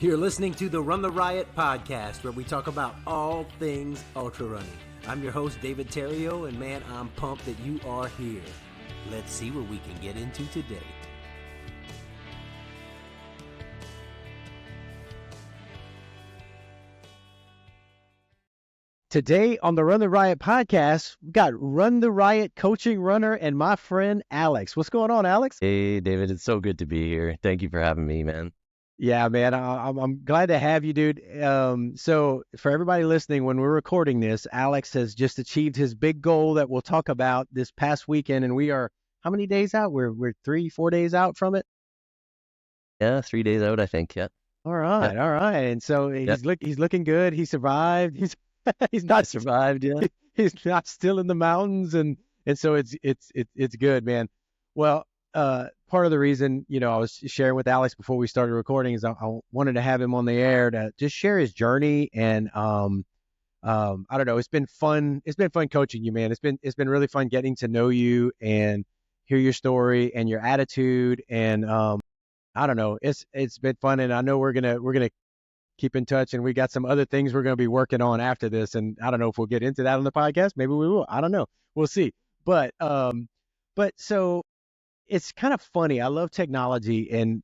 You're listening to the Run the Riot Podcast, where we talk about all things ultra running. I'm your host, David Terrio, and man, I'm pumped that you are here. Let's see what we can get into today. Today on the Run the Riot Podcast, we've got Run the Riot coaching runner and my friend Alex. What's going on, Alex? Hey, David, it's so good to be here. Thank you for having me, man. Yeah, man, I'm glad to have you, dude. So for everybody listening, when we're recording this, Alex has just achieved his big goal that we'll talk about this past weekend, and we are how many days out? We're 3-4 days out from it. Yeah, 3 days out, I think. Yeah. All right, all right. And so he's looking good. He survived. He's not survived. Yeah. He's not still in the mountains, and so it's good, man. Well, part of the reason, I was sharing with Alex before we started recording is I wanted to have him on the air to just share his journey. And I don't know, it's been fun. It's been fun coaching you, man. It's been really fun getting to know you and hear your story and your attitude. And I don't know, it's been fun. And I know we're gonna keep in touch, and we got some other things we're gonna be working on after this. And I don't know if we'll get into that on the podcast. Maybe we will. I don't know. We'll see. But so. It's kind of funny. I love technology, and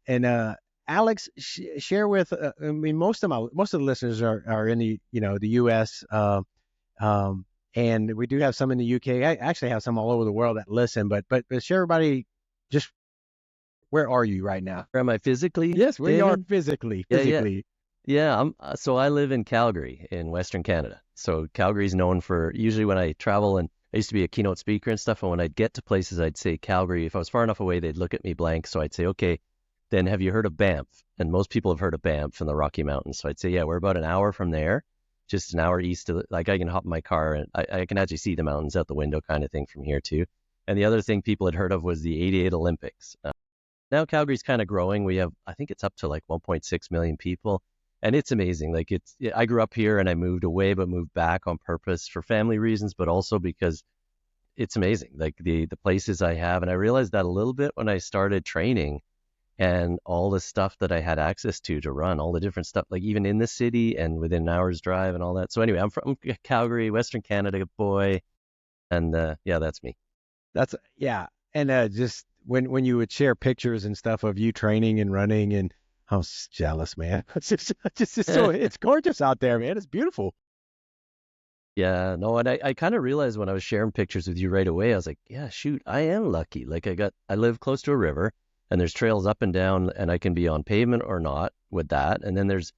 Alex, share with. I mean, most of the listeners are in the the U.S. And we do have some in the UK. I actually have some all over the world that listen. But share everybody just where are you right now? Where am I physically? Yes, where you are physically. Yeah. So I live in Calgary in Western Canada. So Calgary is known for usually when I travel, and I used to be a keynote speaker and stuff, and when I'd get to places, I'd say Calgary. If I was far enough away, they'd look at me blank. So I'd say, okay, then have you heard of Banff? And most people have heard of Banff in the Rocky Mountains. So I'd say, yeah, we're about an hour from there, just an hour east of, I can hop in my car and I can actually see the mountains out the window kind of thing from here too. And the other thing people had heard of was the 88 Olympics. Now Calgary's kind of growing. I think it's up to like 1.6 million people. And it's amazing. I grew up here and I moved away, but moved back on purpose for family reasons, but also because it's amazing. Like the places I have. And I realized that a little bit when I started training, and all the stuff that I had access to run, all the different stuff, like even in the city and within an hour's drive and all that. So anyway, I'm from Calgary, Western Canada boy. And yeah, that's me. And just when you would share pictures and stuff of you training and running, and I was jealous, man. It's gorgeous out there, man. It's beautiful. Yeah, no, and I kind of realized when I was sharing pictures with you right away, I was like, yeah, shoot, I am lucky. Like I live close to a river, and there's trails up and down, and I can be on pavement or not with that. And then there's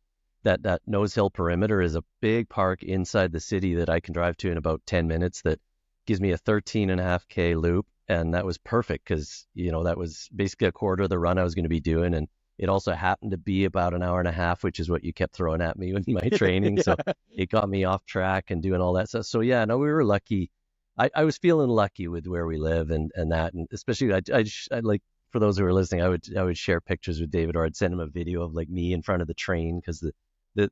that Nose Hill perimeter is a big park inside the city that I can drive to in about 10 minutes that gives me a 13.5K loop. And that was perfect because, that was basically a quarter of the run I was going to be doing. And it also happened to be about an hour and a half, which is what you kept throwing at me with my training. So it got me off track and doing all that stuff. So yeah, no, we were lucky. I was feeling lucky with where we live and that. And especially I like, for those who are listening, I would share pictures with David, or I'd send him a video of like me in front of the train because the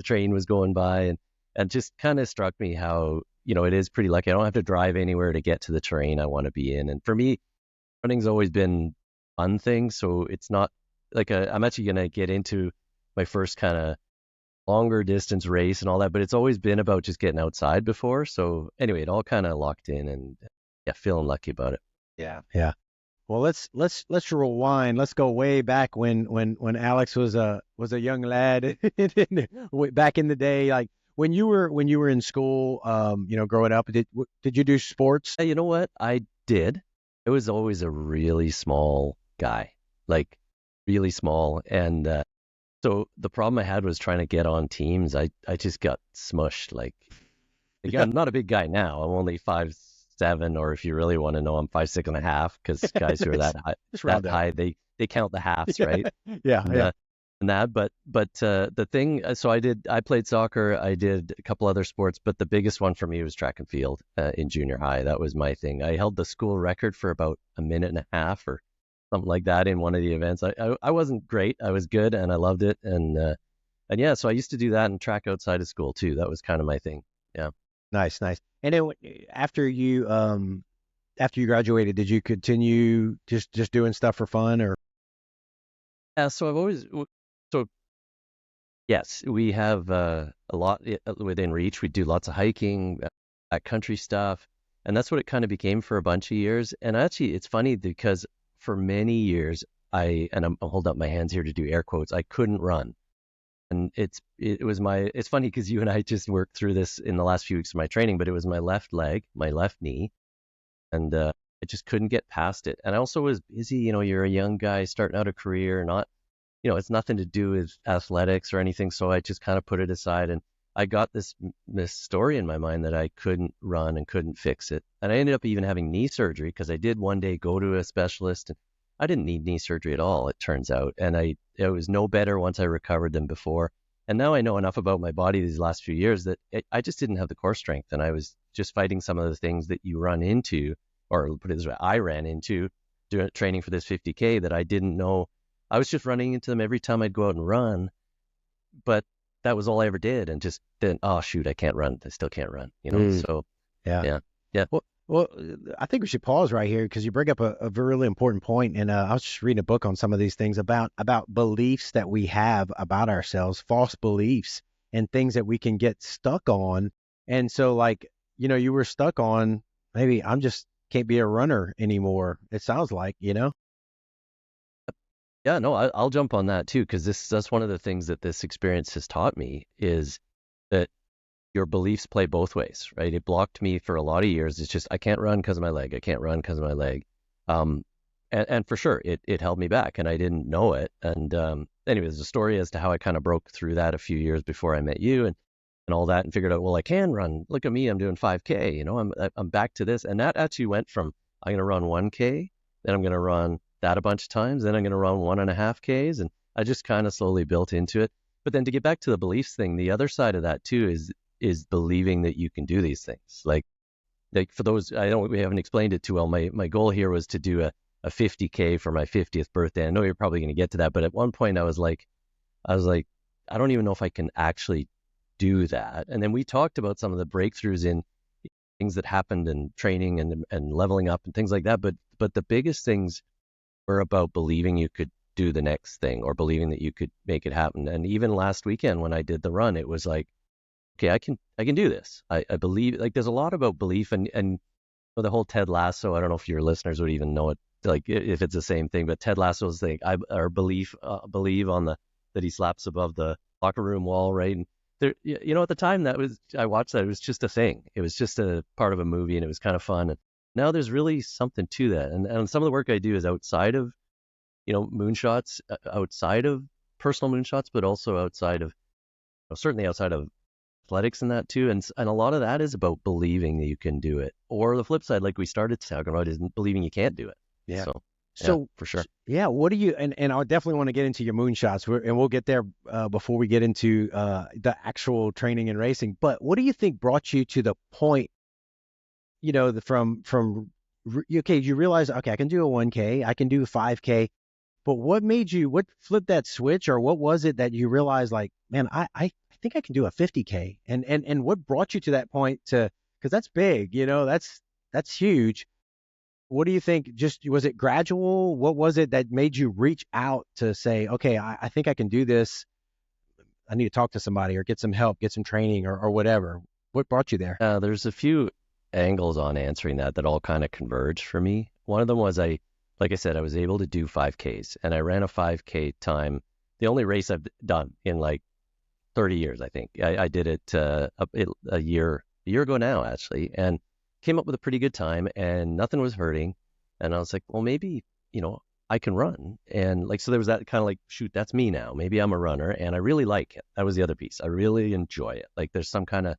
train was going by, and just kind of struck me how, it is pretty lucky. I don't have to drive anywhere to get to the train I want to be in. And for me, running's always been a fun thing. So it's not like I'm actually going to get into my first kind of longer distance race and all that, but it's always been about just getting outside before. So anyway, it all kind of locked in, and yeah, feeling lucky about it. Yeah. Well, let's rewind. Let's go way back when Alex was a young lad back in the day. Like when you were in school, growing up, did you do sports? You know what? I did. I was always a really small guy, like really small. And so the problem I had was trying to get on teams. I just got smushed. I'm not a big guy now. I'm only 5'7", or if you really want to know, I'm 5'6.5", because guys who are that high, they count the halves, right? Yeah. And that, but the thing, so I played soccer, I did a couple other sports, but the biggest one for me was track and field in junior high. That was my thing. I held the school record for about a minute and a half or something like that in one of the events. I wasn't great. I was good and I loved it. And yeah, so I used to do that and track outside of school too. That was kind of my thing. Yeah. Nice. And then after you graduated, did you continue just doing stuff for fun, or? Yeah. So Yes, we have a lot within reach. We do lots of hiking, backcountry stuff, and that's what it kind of became for a bunch of years. And actually, it's funny because for many years, I'm holding up my hands here to do air quotes, I couldn't run. And it's funny because you and I just worked through this in the last few weeks of my training, but it was my left leg, my left knee, and I just couldn't get past it. And I also was busy, you're a young guy starting out a career, not it's nothing to do with athletics or anything. So I just kind of put it aside, and I got this story in my mind that I couldn't run and couldn't fix it. And I ended up even having knee surgery because I did one day go to a specialist, and I didn't need knee surgery at all, it turns out. And it was no better once I recovered than before. And now I know enough about my body these last few years that I just didn't have the core strength. And I was just fighting some of the things that you run into, or put it this way, I ran into doing training for this 50K that I didn't know. I was just running into them every time I'd go out and run, but that was all I ever did. And just then, oh shoot, I can't run. I still can't run, So Yeah. yeah. Well, I think we should pause right here because you bring up a really important point. And I was just reading a book on some of these things about beliefs that we have about ourselves, false beliefs and things that we can get stuck on. And so like, you were stuck on, maybe I'm just can't be a runner anymore. It sounds like, Yeah, no, I'll jump on that too, because that's one of the things that this experience has taught me is that your beliefs play both ways, right? It blocked me for a lot of years. It's just I can't run because of my leg. I can't run because of my leg. And for sure, it held me back, and I didn't know it. And anyway, there's a story as to how I kind of broke through that a few years before I met you, and all that, and figured out, well, I can run. Look at me, I'm doing 5K. I'm back to this, and that actually went from I'm going to run 1K, then I'm going to run that a bunch of times, then I'm going to run 1.5Ks, and I just kind of slowly built into it. But then to get back to the beliefs thing, the other side of that too is believing that you can do these things. Like for those, we haven't explained it too well. My goal here was to do a 50K for my 50th birthday. I know you're probably going to get to that, but at one point I was like, I don't even know if I can actually do that. And then we talked about some of the breakthroughs in things that happened in training and leveling up and things like that. But the biggest things were about believing you could do the next thing or believing that you could make it happen. And even last weekend when I did the run, it was like, okay, I can do this. I believe, like, there's a lot about belief and the whole Ted Lasso. I don't know if your listeners would even know it, like if it's the same thing, but Ted Lasso's thing, believe on that he slaps above the locker room wall, right? And there, at the time I watched that, it was just a thing. It was just a part of a movie, and it was kind of fun. And now there's really something to that. And some of the work I do is outside of, moonshots, outside of personal moonshots, but also outside of, certainly outside of athletics and that too. And a lot of that is about believing that you can do it. Or the flip side, like we started talking about, is believing you can't do it. Yeah. So for sure. Yeah. What do you, and I definitely want to get into your moonshots, and we'll get there before we get into the actual training and racing. But what do you think brought you to the point, okay, you realize, okay, I can do a 1K, I can do a 5K, but what flipped that switch, or what was it that you realized, like, man, I think I can do a 50K, and what brought you to that point because that's big, that's huge. What do you think? Was it gradual? What was it that made you reach out to say, okay, I think I can do this. I need to talk to somebody or get some help, get some training or whatever. What brought you there? There's a few angles on answering that all kind of converged for me. One of them was like I said, I was able to do 5Ks, and I ran a 5K time. The only race I've done in like 30 years, I think. I did it a year ago now, actually, and came up with a pretty good time, and nothing was hurting. And I was like, well, maybe, I can run. And so there was that kind of like, shoot, that's me now. Maybe I'm a runner, and I really like it. That was the other piece. I really enjoy it. Like there's some kind of,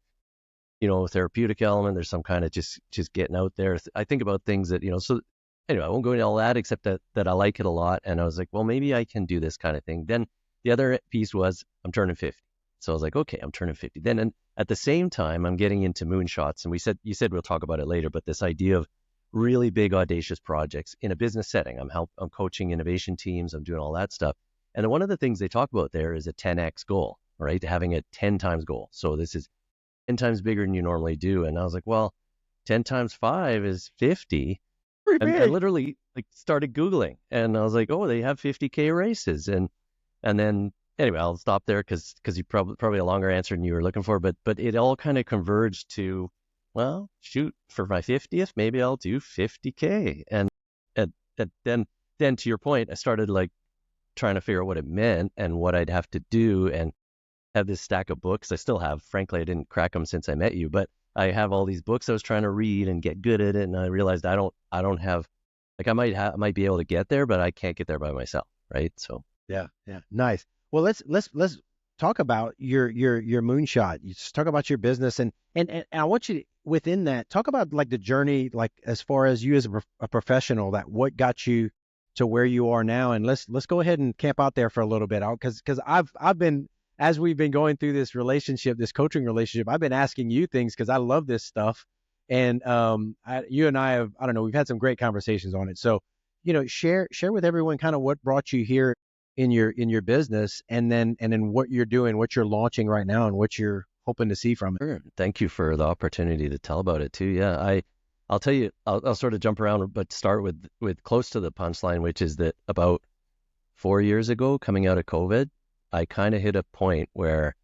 therapeutic element. There's some kind of just getting out there. I think about things that, so anyway, I won't go into all that except that I like it a lot. And I was like, well, maybe I can do this kind of thing. Then the other piece was I'm turning 50. So I was like, okay, I'm turning 50. Then and at the same time, I'm getting into moonshots. And you said we'll talk about it later, but this idea of really big, audacious projects in a business setting. I'm coaching innovation teams. I'm doing all that stuff. And one of the things they talk about there is a 10x goal, right? Having a 10 times goal. So this is 10 times bigger than you normally do. And I was like, well, 10 times 5 is 50. And I literally started Googling, and I was like, oh, they have 50K races. And then anyway, I'll stop there because you probably a longer answer than you were looking for, but it all kind of converged to, well, shoot, for my 50th, maybe I'll do 50K. And then to your point, I started like trying to figure out what it meant and what I'd have to do, and have this stack of books. I still have, frankly, I didn't crack them since I met you, but I have all these books I was trying to read and get good at it. And I realized I don't have, like, I might be able to get there, but I can't get there by myself. Right. So. Yeah. Nice. Well, let's talk about your moonshot. You just talk about your business, and I want you to, within that, talk about like the journey, like as far as you as a professional, that what got you to where you are now. And let's go ahead and camp out there for a little bit, because I've been, as we've been going through this relationship, this coaching relationship, I've been asking you things because I love this stuff. And you and I have, I don't know, we've had some great conversations on it. So, share with everyone kind of what brought you here in your business, and then what you're doing, what you're launching right now, and what you're hoping to see from it. Sure. Thank you for the opportunity to tell about it too. Yeah, I'll tell you, I'll sort of jump around, but start with close to the punchline, which is that about 4 years ago, coming out of COVID, I kind of hit a point where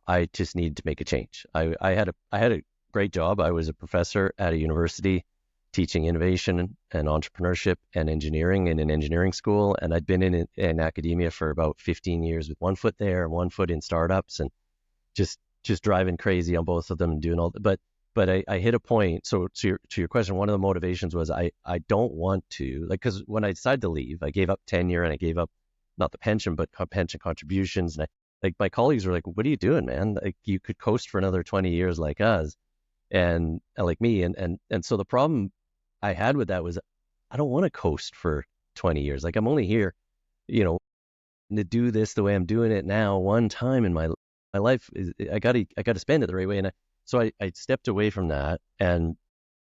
I just needed to make a change. I had a great job. I was a professor at a university teaching innovation and entrepreneurship and engineering in an engineering school. And I'd been in academia for about 15 years with one foot there and one foot in startups, and just driving crazy on both of them and doing all that. But I hit a point. So to your question, one of the motivations was I don't want to, like, because when I decided to leave, I gave up tenure and I gave up not the pension, but pension contributions. And like my colleagues were like, what are you doing, man? Like, you could coast for another 20 years like us and like me. And so the problem I had with that was I don't want to coast for 20 years. Like, I'm only here, to do this the way I'm doing it now. One time in my life, I got to spend it the right way. And so I stepped away from that and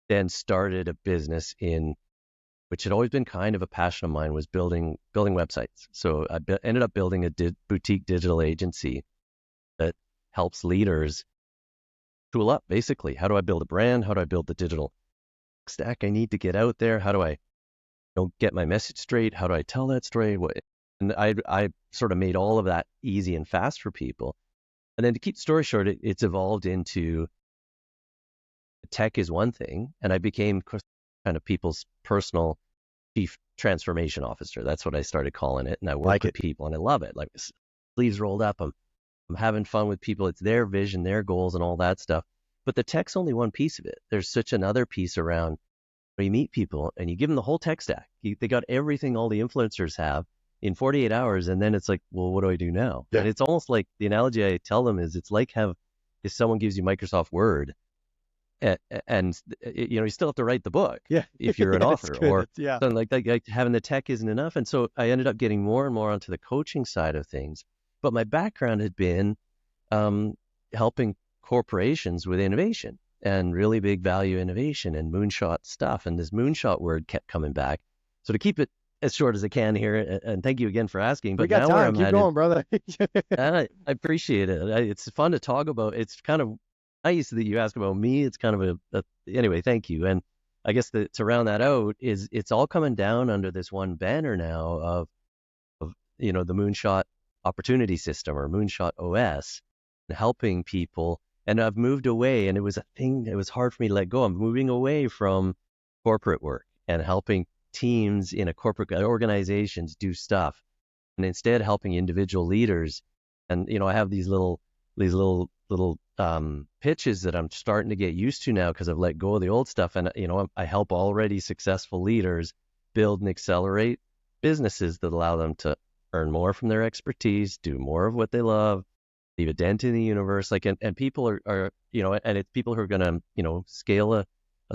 then started a business which had always been kind of a passion of mine, was building websites. So I ended up building a boutique digital agency that helps leaders tool up, basically. How do I build a brand? How do I build the digital stack I need to get out there? How do I get my message straight? How do I tell that story? And I sort of made all of that easy and fast for people. And then to keep the story short, it's evolved into tech is one thing, and I became kind of people's personal chief transformation officer. That's what I started calling it. And I work with people, and I love it. Like, sleeves rolled up. I'm having fun with people. It's their vision, their goals, and all that stuff. But the tech's only one piece of it. There's such another piece around where you meet people and you give them the whole tech stack. They got everything all the influencers have in 48 hours. And then it's like, well, what do I do now? Yeah. And it's almost like, the analogy I tell them is, it's like if someone gives you Microsoft Word, and you still have to write the book. Yeah. If you're an author, or something like that. Like, having the tech isn't enough. And so I ended up getting more and more onto the coaching side of things. But my background had been helping corporations with innovation and really big value innovation and moonshot stuff. And this moonshot word kept coming back. So to keep it as short as I can here, and thank you again for asking. But we got time. Keep going, brother. I appreciate it. It's fun to talk about. It's kind of nice that you ask about me. It's kind of anyway, thank you. And I guess to round that out is, it's all coming down under this one banner now of the Moonshot Opportunity System, or Moonshot OS, and helping people. And I've moved away, and it was a thing that was hard for me to let go. I'm moving away from corporate work and helping teams in a corporate organizations do stuff, and instead helping individual leaders. And I have these little pitches that I'm starting to get used to now, because I've let go of the old stuff. And I help already successful leaders build and accelerate businesses that allow them to earn more from their expertise, do more of what they love, leave a dent in the universe. Like, and people are and it's people who are going to scale a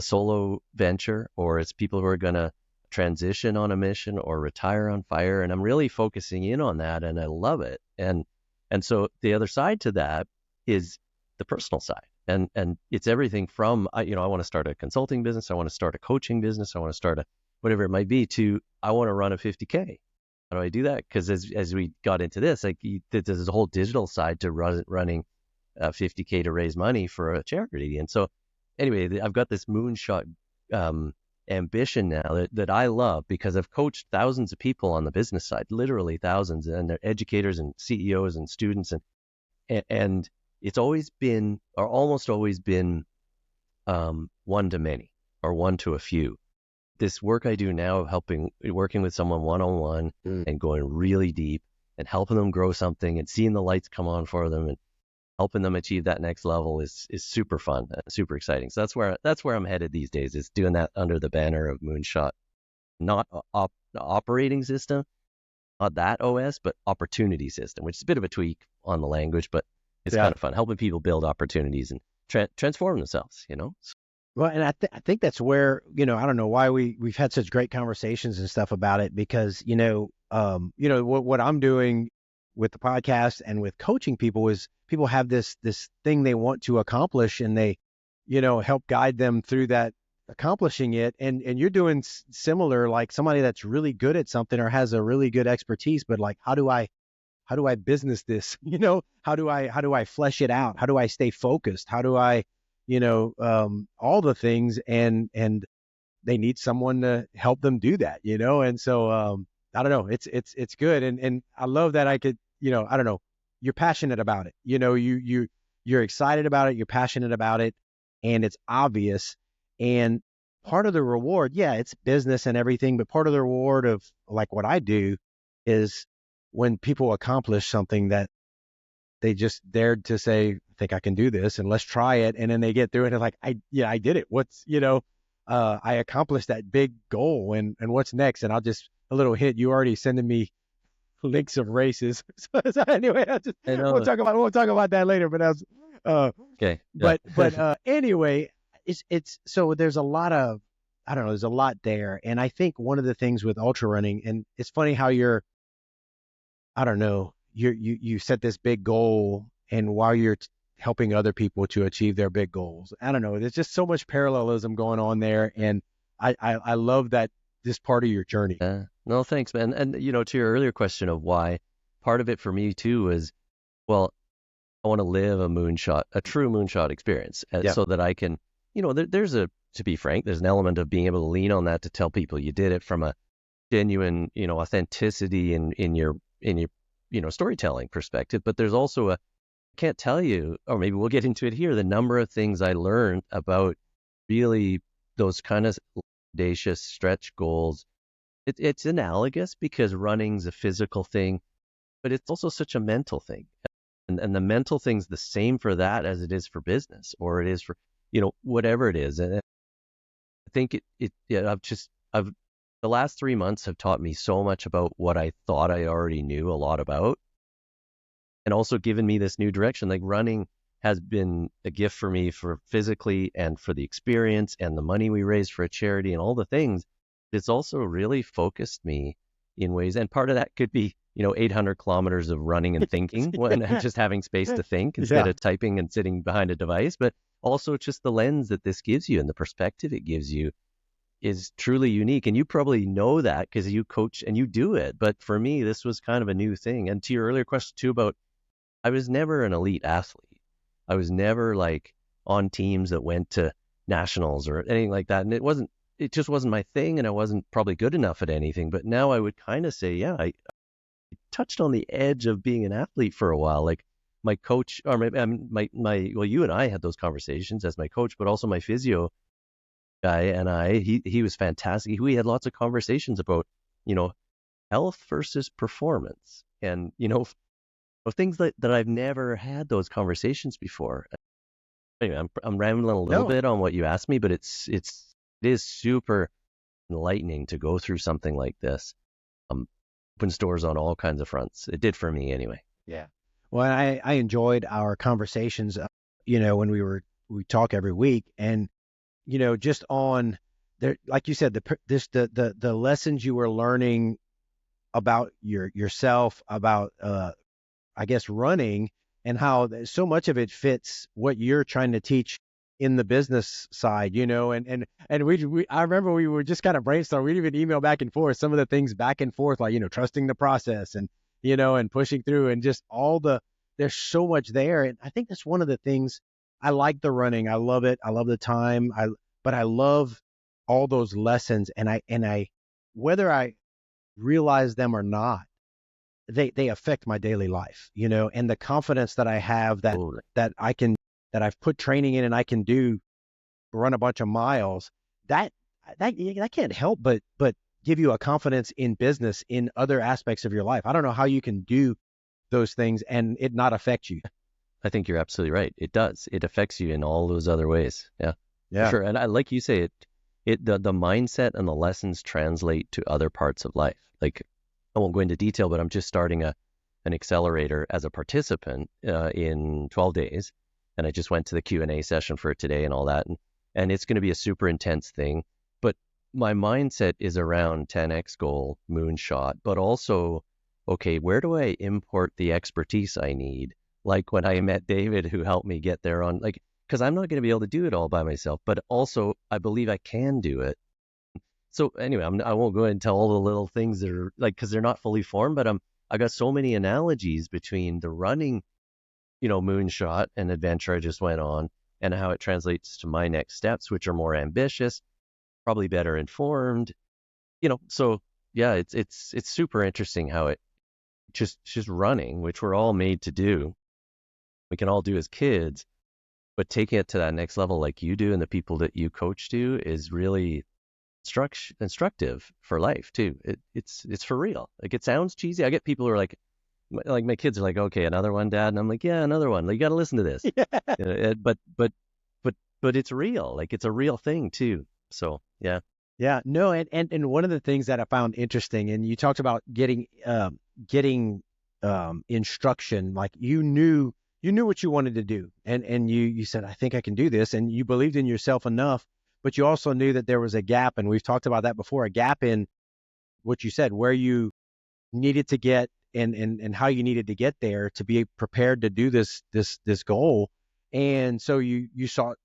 solo venture, or it's people who are going to transition on a mission or retire on fire. And I'm really focusing in on that, and I love it. And so the other side to that is the personal side. And it's everything from, I want to start a consulting business, I want to start a coaching business, I want to start whatever it might be, to I want to run a 50K. How do I do that? Because as we got into this, like, there's a whole digital side to running 50K to raise money for a charity. And so anyway, I've got this Moonshot ambition now that I love, because I've coached thousands of people on the business side, literally thousands, and they're educators and CEOs and students, and it's always been, or almost always been, one to many or one to a few. This work I do now of working with someone one-on-one and going really deep and helping them grow something and seeing the lights come on for them and helping them achieve that next level is super fun, super exciting. So that's where I'm headed these days, is doing that under the banner of Moonshot, not the operating system, not that OS, but opportunity system, which is a bit of a tweak on the language, but it's kind of fun, helping people build opportunities and transform themselves, Well, and I think that's where, I don't know why we've had such great conversations and stuff about it, because, what I'm doing with the podcast and with coaching people is people have this thing they want to accomplish, and they, help guide them through that, accomplishing it. And you're doing similar, like somebody that's really good at something or has a really good expertise, but like, how do I business this? How do I flesh it out? How do I stay focused? How do I, all the things, and they need someone to help them do that, And so, I don't know, it's good. And I love that I could, I don't know, you're passionate about it. You're excited about it. You're passionate about it, and it's obvious. And part of the reward, it's business and everything, but part of the reward of like what I do is when people accomplish something that they just dared to say, I think I can do this, and let's try it. And then they get through it and like, I did it. What's, I accomplished that big goal, and what's next? And I'll just, a little hit, you already sending me links of races. So anyway, we'll talk about that later, but okay. Yeah. But anyway, it's, so there's a lot of, I don't know, there's a lot there. And I think one of the things with ultra running, and it's funny how I don't know, you set this big goal, and while you're helping other people to achieve their big goals, I don't know, there's just so much parallelism going on there. And I love that, this part of your journey. No, thanks, man. And, to your earlier question of why, part of it for me too is, well, I want to live a true moonshot experience, so that I can, to be frank, there's an element of being able to lean on that to tell people you did it from a genuine, authenticity in your storytelling perspective. But there's also I can't tell you, or maybe we'll get into it here, the number of things I learned about really those kind of audacious stretch goals. It's analogous because running's a physical thing, but it's also such a mental thing. And the mental thing's the same for that as it is for business, or it is for, whatever it is. And I think the last 3 months have taught me so much about what I thought I already knew a lot about, and also given me this new direction. Like, running has been a gift for me, for physically and for the experience and the money we raised for a charity and all the things. It's also really focused me in ways, and part of that could be, 800 kilometers of running and thinking when just having space to think instead of typing and sitting behind a device. But also just the lens that this gives you and the perspective it gives you is truly unique. And you probably know that because you coach and you do it. But for me, this was kind of a new thing. And to your earlier question too about, I was never an elite athlete. I was never like on teams that went to nationals or anything like that. And it just wasn't my thing, and I wasn't probably good enough at anything. But now I would kind of say, I touched on the edge of being an athlete for a while. Like my coach, or well, you and I had those conversations as my coach, but also my physio guy and he was fantastic. We had lots of conversations about, health versus performance, and, things that I've never had those conversations before. Anyway, I'm rambling a little bit on what you asked me, but it is super enlightening to go through something like this. Opens doors on all kinds of fronts. It did for me anyway. Yeah. Well, I enjoyed our conversations, when we talk every week, and, just on there, like you said, the lessons you were learning about yourself, about, I guess, running, and how so much of it fits what you're trying to teach in the business side, and I remember we were just kind of brainstorming. We'd even email back and forth some of the things back and forth, like, trusting the process, and, and pushing through, and just there's so much there. And I think that's one of the things I like the running. I love it. I love the time. But I love all those lessons, and I, whether I realize them or not, they affect my daily life, and the confidence that I have Totally. that I've put training in and I can run a bunch of miles, that can't help but give you a confidence in business, in other aspects of your life. I don't know how you can do those things and it not affect you. I think you're absolutely right. It does. It affects you in all those other ways. Yeah, Yeah. for sure. And like you say, the mindset and the lessons translate to other parts of life. Like, I won't go into detail, but I'm just starting an accelerator as a participant in 12 days. And I just went to the Q&A session for it today and all that. And it's going to be a super intense thing. But my mindset is around 10X goal, moonshot, but also, okay, where do I import the expertise I need? Like when I met David, who helped me get there because I'm not going to be able to do it all by myself, but also I believe I can do it. So anyway, I won't go into all the little things that are because they're not fully formed, but I got so many analogies between the running, moonshot and adventure I just went on, and how it translates to my next steps, which are more ambitious, probably better informed, so yeah, it's super interesting how it just running, which we're all made to do. We can all do as kids, but taking it to that next level like you do and the people that you coach do is really instructive for life too. It's for real. Like, it sounds cheesy. I get people who are like my kids are like, okay, another one, Dad, and I'm like, yeah, another one. Like, you got to listen to this. Yeah. But it's real. Like, it's a real thing too. So yeah. Yeah, no, and one of the things that I found interesting, and you talked about getting instruction, like you knew what you wanted to do, and you said, I think I can do this, and you believed in yourself enough, but you also knew that there was a gap, and we've talked about that before, a gap in what you said, where you needed to get and how you needed to get there to be prepared to do this goal. And so you sought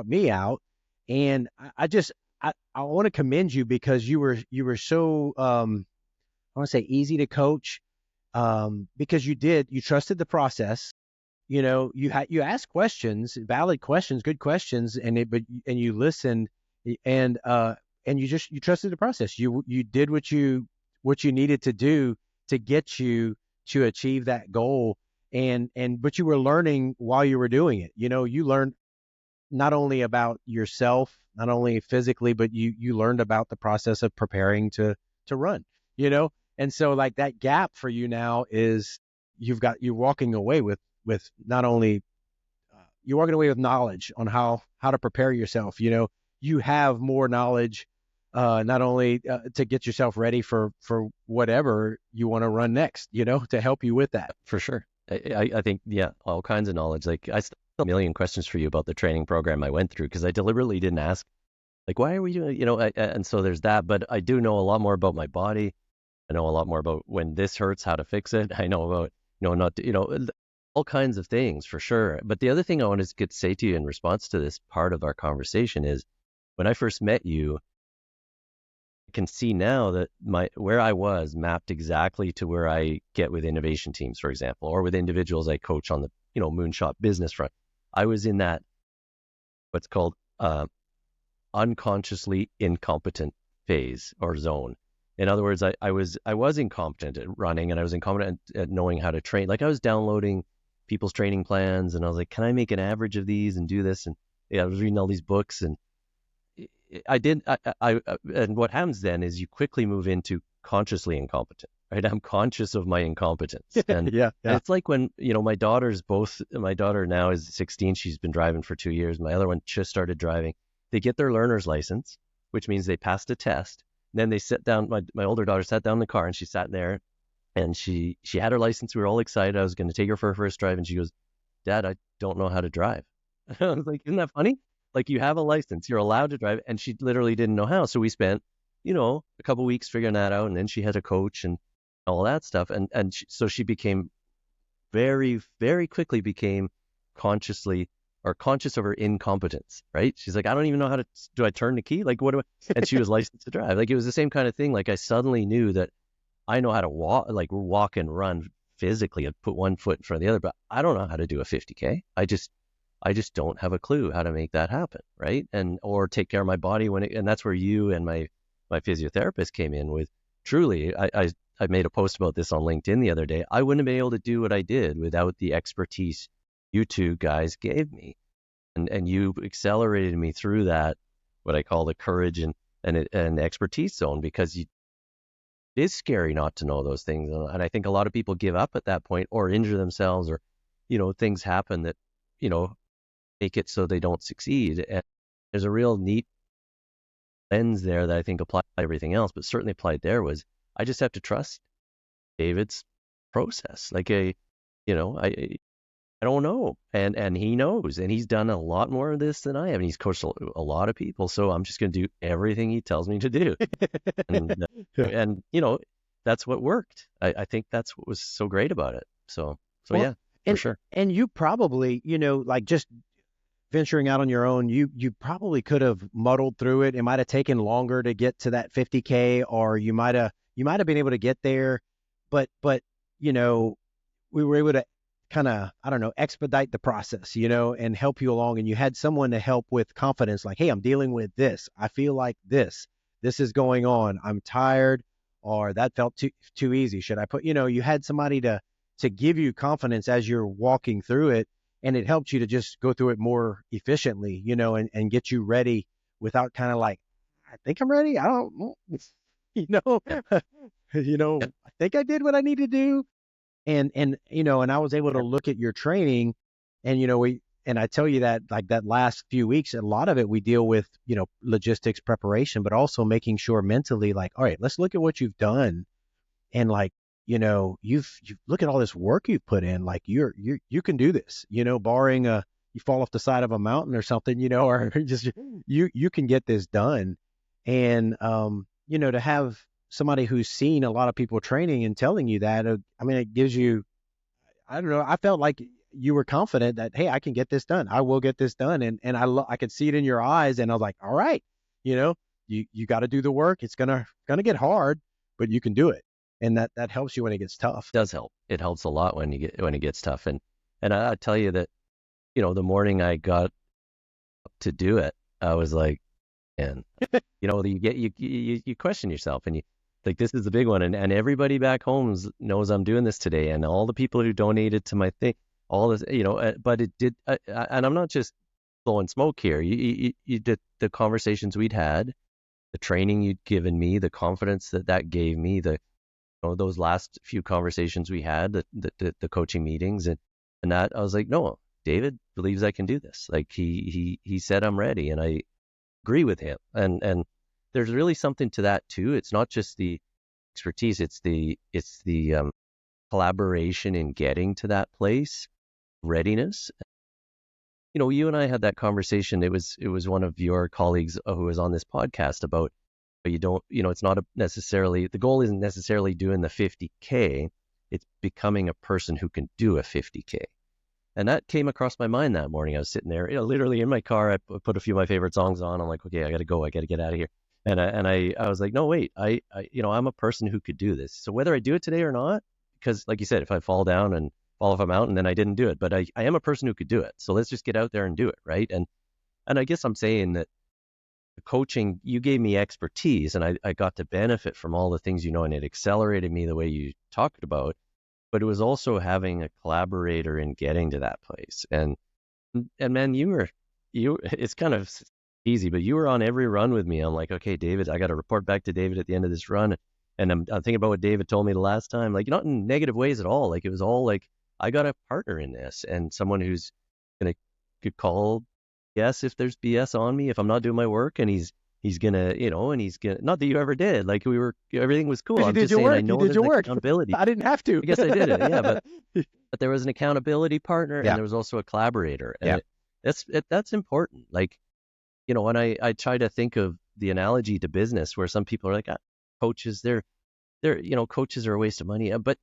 me out, and I want to commend you because you were so I want to say easy to coach, because you trusted the process. You asked questions, valid questions, good questions, and you listened, and you trusted the process. You did what you needed to do to get you to achieve that goal, but you were learning while you were doing it. You learned not only about yourself, not only physically, but you learned about the process of preparing to run, and so like that gap for you now is you're walking away with not only you're walking away with knowledge on how to prepare yourself. You have more knowledge, not only to get yourself ready for whatever you want to run next, to help you with that. For sure. I think, yeah, all kinds of knowledge. Like, I still have a million questions for you about the training program I went through, because I deliberately didn't ask, like, why are we doing, and so there's that. But I do know a lot more about my body. I know a lot more about when this hurts, how to fix it. I know about, all kinds of things for sure. But the other thing I wanted to say to you in response to this part of our conversation is, when I first met you, I can see now that where I was mapped exactly to where I get with innovation teams, for example, or with individuals I coach on the, Moonshot business front. I was in that, what's called unconsciously incompetent phase or zone. In other words, I was incompetent at running, and I was incompetent at knowing how to train. Like, I was downloading people's training plans, and I was like, can I make an average of these and do this? And I was reading all these books, and and what happens then is you quickly move into consciously incompetent, right? I'm conscious of my incompetence. And, yeah. And it's like when, my daughter now is 16. She's been driving for 2 years. My other one just started driving. They get their learner's license, which means they passed a test. And then they sit down, my older daughter sat down in the car, and she sat there, and she had her license. We were all excited. I was going to take her for her first drive. And she goes, Dad, I don't know how to drive. I was like, isn't that funny? Like, you have a license, you're allowed to drive, and she literally didn't know how. So we spent, a couple of weeks figuring that out, and then she had a coach and all that stuff. So she became very, very quickly became conscious of her incompetence, right? She's like, I don't even know do I turn the key? Like, what do I, and she was licensed to drive. Like, it was the same kind of thing. Like, I suddenly knew that I know how to walk and run physically. I'd put one foot in front of the other, but I don't know how to do a 50K. I just don't have a clue how to make that happen, right? And or take care of my body and that's where you and my physiotherapist came in with. Truly, I made a post about this on LinkedIn the other day. I wouldn't have been able to do what I did without the expertise you two guys gave me, and you accelerated me through that, what I call the courage and expertise zone, because it is scary not to know those things, and I think a lot of people give up at that point or injure themselves, or things happen that make it so they don't succeed. And there's a real neat lens there that I think applied to everything else, but certainly applied there was I just have to trust David's process. Like I don't know, and he knows, and he's done a lot more of this than I have, and he's coached a lot of people. So I'm just going to do everything he tells me to do, and that's what worked. I think that's what was so great about it. So yeah, for sure. And you probably, like just venturing out on your own, you probably could have muddled through it. It might have taken longer to get to that 50K, or you might have been able to get there, but we were able to kind of, I don't know, expedite the process, and help you along. And you had someone to help with confidence, like, hey, I'm dealing with this. I feel like this is going on. I'm tired, or that felt too easy. Should I put, you had somebody to give you confidence as you're walking through it. And it helped you to just go through it more efficiently, and get you ready without kind of like, I think I'm ready. I don't, I think I did what I need to do. And I was able to look at your training, and, and I tell you that, like, that last few weeks, a lot of it we deal with, logistics, preparation, but also making sure mentally, like, all right, let's look at what you've done. And like, you've look at all this work you've put in, like you can do this, barring you fall off the side of a mountain or something, or just you can get this done. And, to have somebody who's seen a lot of people training and telling you that, it gives you, I don't know, I felt like you were confident that, hey, I can get this done. I will get this done. And I could see it in your eyes, and I was like, all right, you got to do the work. It's going to get hard, but you can do it. And that helps you when it gets tough. It does help. It helps a lot when it gets tough. And I tell you that, the morning I got up to do it, I was like, man, you question yourself, and you like, this is the big one. And everybody back home knows I'm doing this today, and all the people who donated to my thing, all this, but it did. And I'm not just blowing smoke here. You did the conversations we'd had, the training you'd given me, the confidence that gave me, those last few conversations we had, the coaching meetings, and that, I was like, no, David believes I can do this. Like he said I'm ready, and I agree with him. And there's really something to that too. It's not just the expertise; it's the collaboration in getting to that place, readiness. You and I had that conversation. It was one of your colleagues who was on this podcast about. But you don't, it's not necessarily, the goal isn't necessarily doing the 50K. It's becoming a person who can do a 50K. And that came across my mind that morning. I was sitting there, literally in my car. I put a few of my favorite songs on. I'm like, okay, I got to go. I got to get out of here. And I was like, no, wait, I'm a person who could do this. So whether I do it today or not, because like you said, if I fall down and fall off a mountain, then I didn't do it. But I am a person who could do it. So let's just get out there and do it. Right. And I guess I'm saying that the coaching, you gave me expertise, and I got to benefit from all the things, and it accelerated me the way you talked about, but it was also having a collaborator in getting to that place. And man, it's kind of easy, but you were on every run with me. I'm like, okay, David, I got to report back to David at the end of this run. And I'm thinking about what David told me the last time, like, not in negative ways at all. Like, it was all like, I got a partner in this, and someone who's going to call yes if there's BS on me, if I'm not doing my work, and he's gonna, and he's gonna, not that you ever did, like, everything was cool. I'm just saying, I know there's accountability. I didn't have to. I guess I did it, yeah, but there was an accountability partner, and there was also a collaborator, and that's important. Like, when I try to think of the analogy to business, where some people are like, coaches, they're coaches are a waste of money, but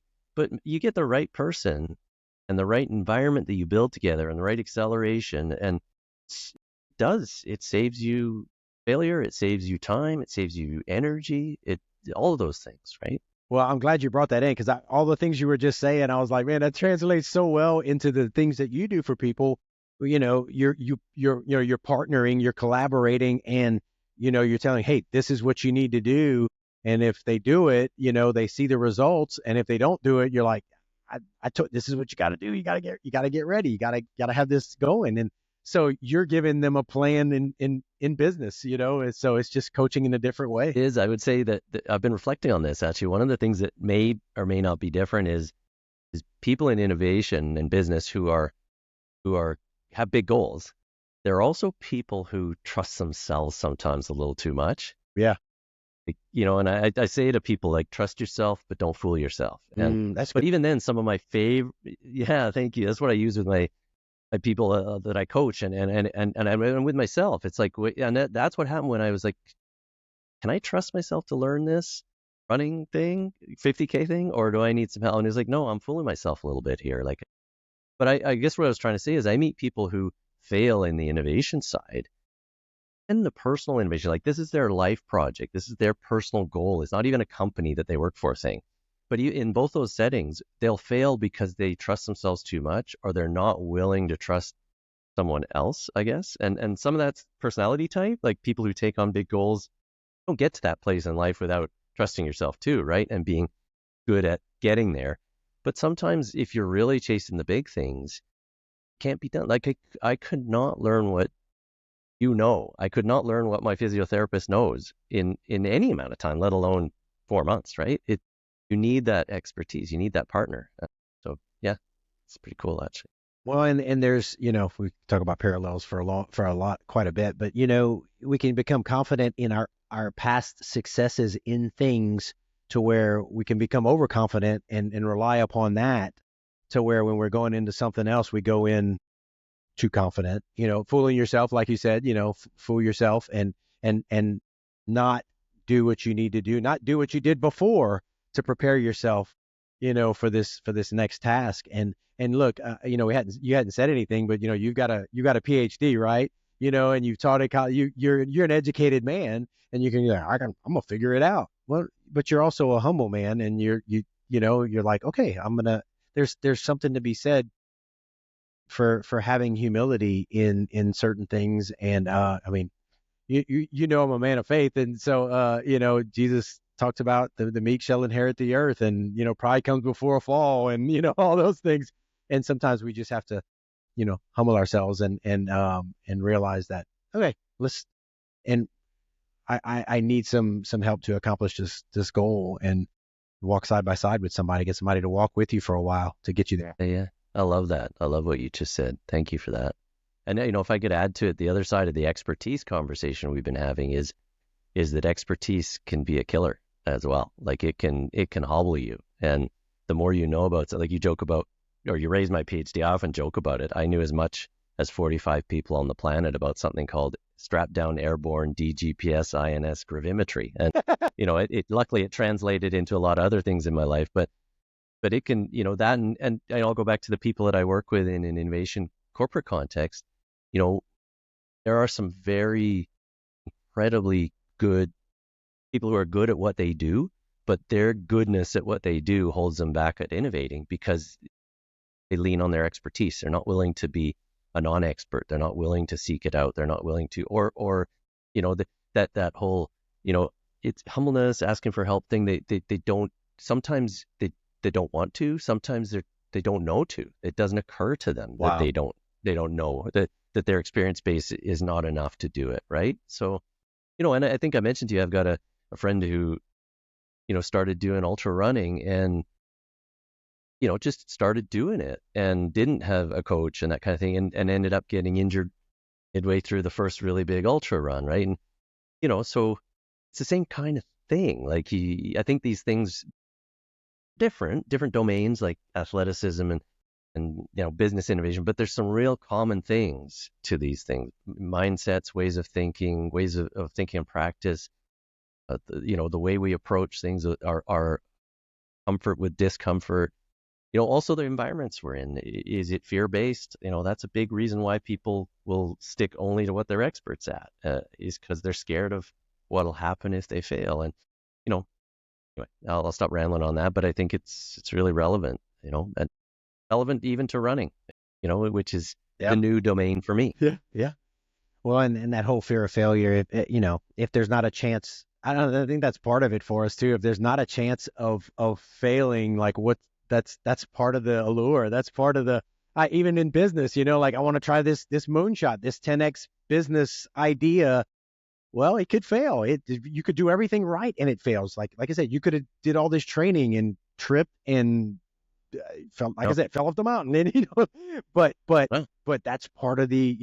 you get the right person and the right environment that you build together, and the right acceleration, and it saves you failure, it saves you time, it saves you energy, all of those things, right? Well, I'm glad you brought that in, because all the things you were just saying, I was like, man, that translates so well into the things that you do for people. you're partnering, you're collaborating, and you're telling, hey, this is what you need to do. And if they do it, they see the results. And if they don't do it, you're like, I took, this is what you got to do. You got to get ready. You got to have this going. And so you're giving them a plan in business, and so it's just coaching in a different way. It is. I would say that I've been reflecting on this actually. One of the things that may or may not be different is people in innovation and business who have big goals. There are also people who trust themselves sometimes a little too much. Yeah. And I say to people, like, trust yourself, but don't fool yourself. And that's but good. even then, some of my favorite, thank you. That's what I use with my people that I coach and with myself. It's like, and that's what happened when I was like, can I trust myself to learn this running thing, 50K thing, or do I need some help? And it's like, no, I'm fooling myself a little bit here. Like, but I guess what I was trying to say is I meet people who fail in the innovation side and the personal innovation. Like, this is their life project. This is their personal goal. It's not even a company that they work for thing. But in both those settings, they'll fail because they trust themselves too much, or they're not willing to trust someone else, I guess. And some of that's personality type, like people who take on big goals don't get to that place in life without trusting yourself too, right? And being good at getting there. But sometimes if you're really chasing the big things, it can't be done. Like I could not learn what I could not learn what my physiotherapist knows in any amount of time, let alone 4 months, right? You need that expertise. You need that partner. So yeah, it's pretty cool actually. Well, and there's, we talk about parallels quite a bit, but we can become confident in our past successes in things to where we can become overconfident and rely upon that to where when we're going into something else, we go in too confident, fooling yourself, like you said, fool yourself and not do what you need to do, not do what you did before to prepare yourself, for this next task. And look, you hadn't said anything, but you got a PhD, right? And you've taught it. You're an educated man, and you can I'm gonna figure it out. Well, but you're also a humble man, and you're like, okay, there's something to be said for having humility in certain things. And I mean, I'm a man of faith, and so Jesus talked about the meek shall inherit the earth, and pride comes before a fall, and all those things. And sometimes we just have to humble ourselves and realize that, okay, I need some help to accomplish this goal, and walk side by side with somebody, get somebody to walk with you for a while to get you there. Yeah, I love that. I love what you just said. Thank you for that. And if I could add to it, the other side of the expertise conversation we've been having is that expertise can be a killer as well. Like it can hobble you. And the more you know about it, like you joke about, or you raise my PhD, I often joke about it. I knew as much as 45 people on the planet about something called strapped down airborne DGPS INS gravimetry. And, it luckily it translated into a lot of other things in my life, but it can, that, and I'll go back to the people that I work with in an innovation corporate context. There are some very incredibly good people who are good at what they do, but their goodness at what they do holds them back at innovating because they lean on their expertise. They're not willing to be a non-expert. They're not willing to seek it out. They're not willing to, or that whole, it's humbleness, asking for help thing. They don't, sometimes they don't want to, sometimes they don't know to. It doesn't occur to them that they don't know that their experience base is not enough to do it. Right. So, and I think I mentioned to you, I've got a friend who, started doing ultra running and, just started doing it and didn't have a coach and that kind of thing, and ended up getting injured midway through the first really big ultra run. Right. And, so it's the same kind of thing. Like I think these things, different domains like athleticism and business innovation, but there's some real common things to these things: mindsets, ways of thinking and practice. The way we approach things, our comfort with discomfort. Also the environments we're in. Is it fear-based? That's a big reason why people will stick only to what they're experts at, is because they're scared of what'll happen if they fail. And anyway, I'll stop rambling on that, but I think it's really relevant, and relevant even to running, which is the new domain for me. Yeah. Yeah. Well, and that whole fear of failure, if there's not a chance, I think that's part of it for us too. If there's not a chance of failing, like that's part of the allure. That's part of the, even in business, like I want to try this moonshot, this 10x business idea. Well, it could fail. You could do everything right and it fails. Like I said, you could have did all this training and tripped and fell, like I said, fell off the mountain. And but that's part of the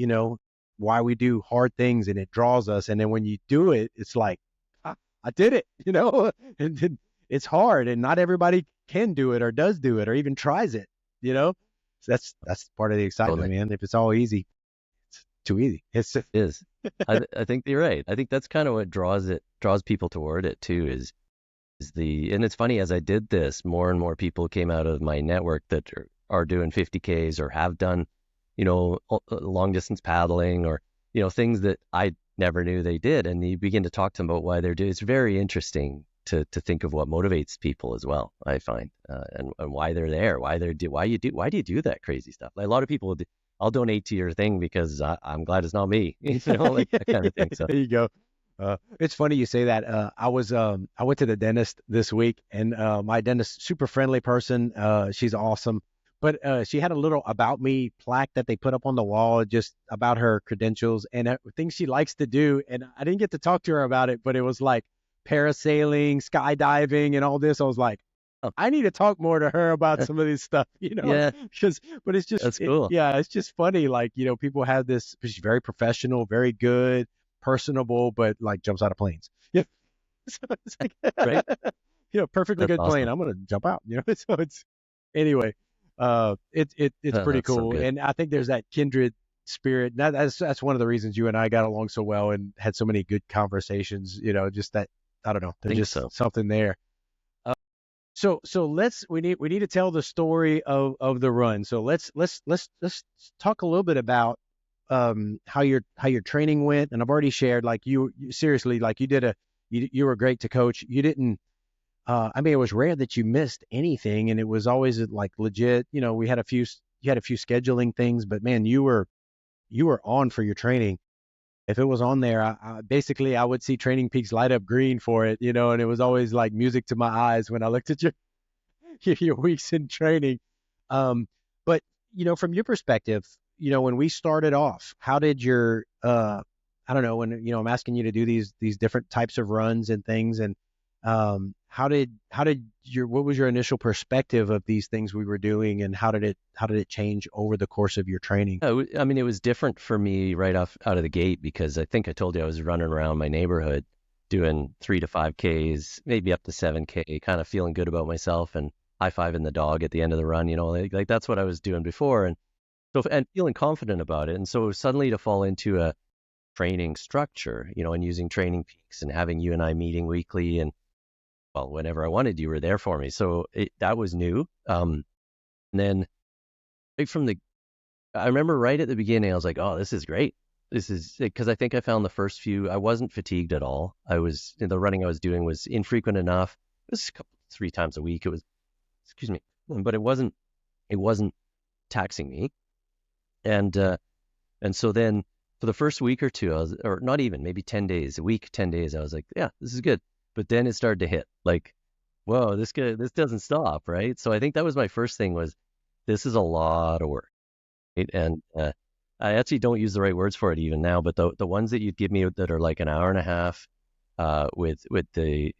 why we do hard things, and it draws us. And then when you do it, it's like, I did it, and it's hard, and not everybody can do it or does do it or even tries it, So that's part of the excitement, man. If it's all easy, it's too easy. It is. I think you're right. I think that's kind of what draws people toward it too, is and it's funny, as I did this, more and more people came out of my network that are doing 50Ks or have done, long distance paddling or, things that I never knew they did. And you begin to talk to them about why they're doing it. It's very interesting to think of what motivates people as well, I find, and why they're there, why do you do that crazy stuff? Like a lot of people, I'll donate to your thing because I'm glad it's not me, like that kind of thing. So there you go. It's funny you say that. I went to the dentist this week, and my dentist, super friendly person. She's awesome. But she had a little about me plaque that they put up on the wall, just about her credentials and things she likes to do. And I didn't get to talk to her about it, but it was like parasailing, skydiving, and all this. I was like, I need to talk more to her about some of this stuff, Yeah. But it's just, that's cool. It's just funny. Like, people have this, she's very professional, very good, personable, but like jumps out of planes. Yeah. So it's like, right. Perfectly That's good plane. awesome. I'm going to jump out, so it's, anyway. It's pretty cool, so and I think there's that kindred spirit. That's one of the reasons you and I got along so well and had so many good conversations. Just that, I don't know, there's just something there. So we need to tell the story of the run. So let's talk a little bit about how your training went. And I've already shared, like you seriously, like you were great to coach. You didn't. It was rare that you missed anything, and it was always like legit. You had a few scheduling things, but man, you were on for your training. If it was on there, I would see Training Peaks light up green for it, and it was always like music to my eyes when I looked at your weeks in training. But from your perspective, when we started off, how did your I don't know, when I'm asking you to do these different types of runs and things, and what was your initial perspective of these things we were doing, and how did it change over the course of your training? It was different for me right out of the gate, because I think I told you I was running around my neighborhood doing 3 to 5Ks, maybe up to 7K, kind of feeling good about myself and high-fiving the dog at the end of the run, like that's what I was doing before, and feeling confident about it. And so suddenly to fall into a training structure, and using Training Peaks and having you and I meeting weekly, and whenever I wanted, you were there for me. So that was new. And then I remember right at the beginning, I was like, oh, this is great. This is, because I think I found the first few, I wasn't fatigued at all. The running I was doing was infrequent enough. It was 3 times a week. It was, but it wasn't taxing me. And so then for the first week or two, or not even, maybe 10 days, a week, 10 days, I was like, yeah, this is good. But then it started to hit, like, whoa, this doesn't stop, right? So I think that was my first thing, was this is a lot of work, right? And I actually don't use the right words for it even now, but the ones that you'd give me that are like an hour and a half with the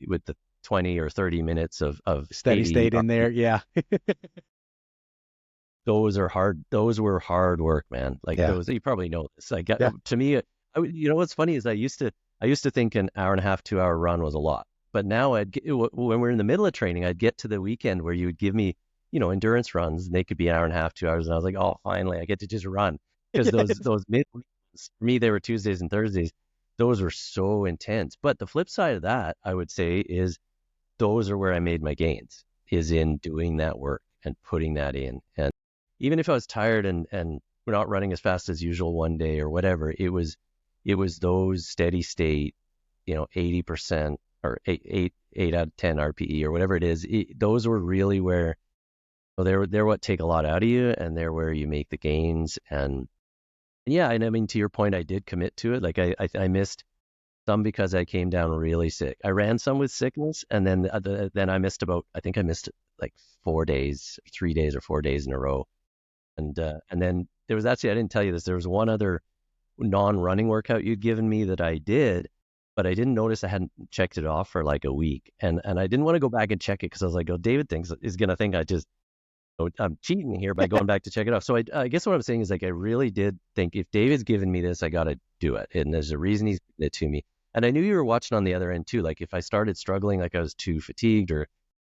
20 or 30 minutes of steady state in there, yeah. Those are hard. Those were hard work, man. Like those, you probably know this. To me, what's funny is I used to think an hour and a half, 2 hour run was a lot. But now when we're in the middle of training, I'd get to the weekend where you would give me, endurance runs, and they could be an hour and a half, 2 hours. And I was like, oh, finally, I get to just run. Because those midweeks, for me, they were Tuesdays and Thursdays. Those were so intense. But the flip side of that, I would say, is those are where I made my gains, is in doing that work and putting that in. And even if I was tired and we're not running as fast as usual one day or whatever, it was those steady state, 80% or 8 out of 10 RPE or whatever it is. Those were really where, they're what take a lot out of you, and they're where you make the gains. And yeah, and I mean, to your point, I did commit to it. Like I missed some because I came down really sick. I ran some with sickness, and then I missed I think I missed like 4 days, 3 days or 4 days in a row. And then there was actually, I didn't tell you this, there was one other non-running workout you'd given me that I did, but I didn't notice I hadn't checked it off for like a week. And I didn't want to go back and check it because I was like, oh, David is going to think I'm cheating here by going back to check it off. So I guess what I'm saying is like, I really did think if David's given me this, I got to do it. And there's a reason he's given it to me. And I knew you were watching on the other end too. Like if I started struggling, like I was too fatigued, or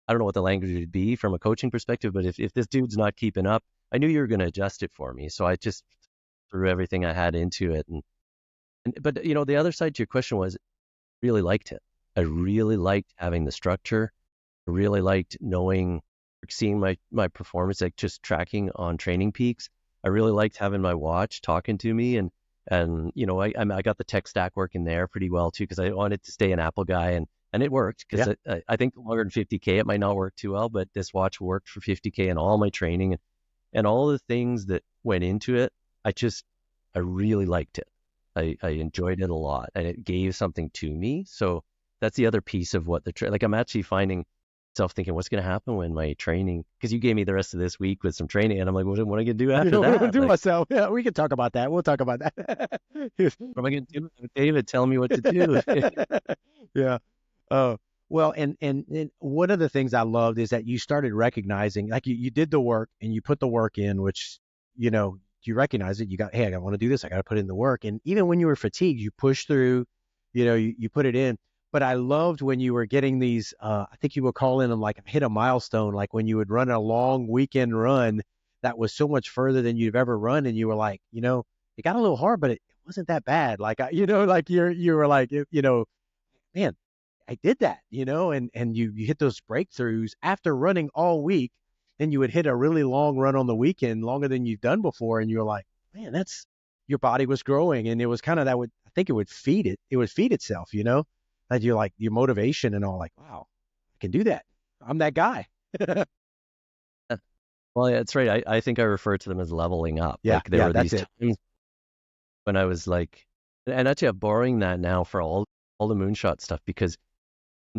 I don't know what the language would be from a coaching perspective, but if this dude's not keeping up, I knew you were going to adjust it for me. So I just threw everything I had into it. But the other side to your question was, I really liked it. I really liked having the structure. I really liked seeing my performance, like just tracking on Training Peaks. I really liked having my watch talking to me, and I got the tech stack working there pretty well too, because I wanted to stay an Apple guy, and it worked, because I think longer than 50K, it might not work too well, but this watch worked for 50K and all my training and all the things that went into it. I really liked it. I enjoyed it a lot, and it gave something to me. So that's the other piece of what like I'm actually finding myself thinking, what's going to happen when my training, because you gave me the rest of this week with some training, and I'm like, what am I going to do after that? What am I going to do like, myself? Yeah, we can talk about that. We'll talk about that. What am I going to do? David, tell me what to do. Yeah. Well, and one of the things I loved is that you started recognizing, like you did the work and you put the work in, which, you recognize it. Hey, I want to do this. I got to put in the work. And even when you were fatigued, you pushed through, you put it in. But I loved when you were getting these, I think you were calling them like hit a milestone, like when you would run a long weekend run that was so much further than you've ever run. And you were like, it got a little hard, but it wasn't that bad. Like, like you were like, man, I did that, and you hit those breakthroughs after running all week. Then you would hit a really long run on the weekend, longer than you've done before. And you're like, man, your body was growing. And it was kind of I think it would feed it. It would feed itself, that you're like your motivation and all, like, wow, I can do that. I'm that guy. Well, yeah, that's right. I think I refer to them as leveling up. Yeah, like there were that's these times when I was like, and actually I'm borrowing that now for all the Moonshot stuff, because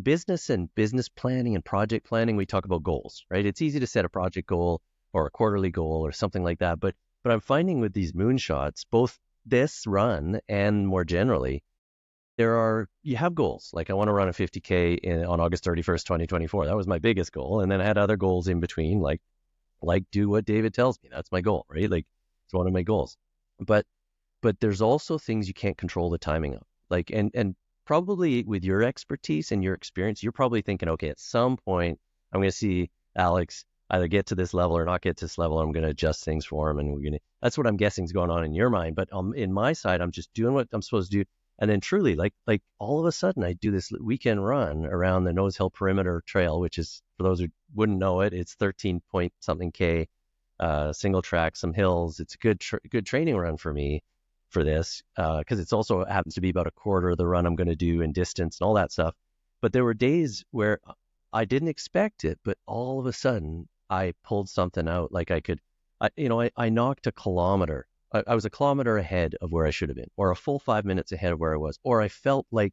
business and business planning and project planning, we talk about goals, right? It's easy to set a project goal or a quarterly goal or something like that. But I'm finding with these Moonshots, both this run and more generally, you have goals. Like I want to run a 50K on August 31st, 2024. That was my biggest goal. And then I had other goals in between, like do what David tells me. That's my goal, right? Like it's one of my goals. But there's also things you can't control the timing of. Like, and probably with your expertise and your experience, you're probably thinking, okay, at some point I'm going to see Alex either get to this level or not get to this level. I'm going to adjust things for him, and that's what I'm guessing is going on in your mind. But in my side, I'm just doing what I'm supposed to do. And then truly, like all of a sudden, I do this weekend run around the Nose Hill Perimeter Trail, which is, for those who wouldn't know it, it's 13 point something K, single track, some hills. It's a good training run for me for this, because it's also happens to be about a quarter of the run I'm going to do in distance and all that stuff. But there were days where I didn't expect it, but all of a sudden I pulled something out. Like I knocked a kilometer. I was a kilometer ahead of where I should have been, or a full 5 minutes ahead of where I was, or I felt like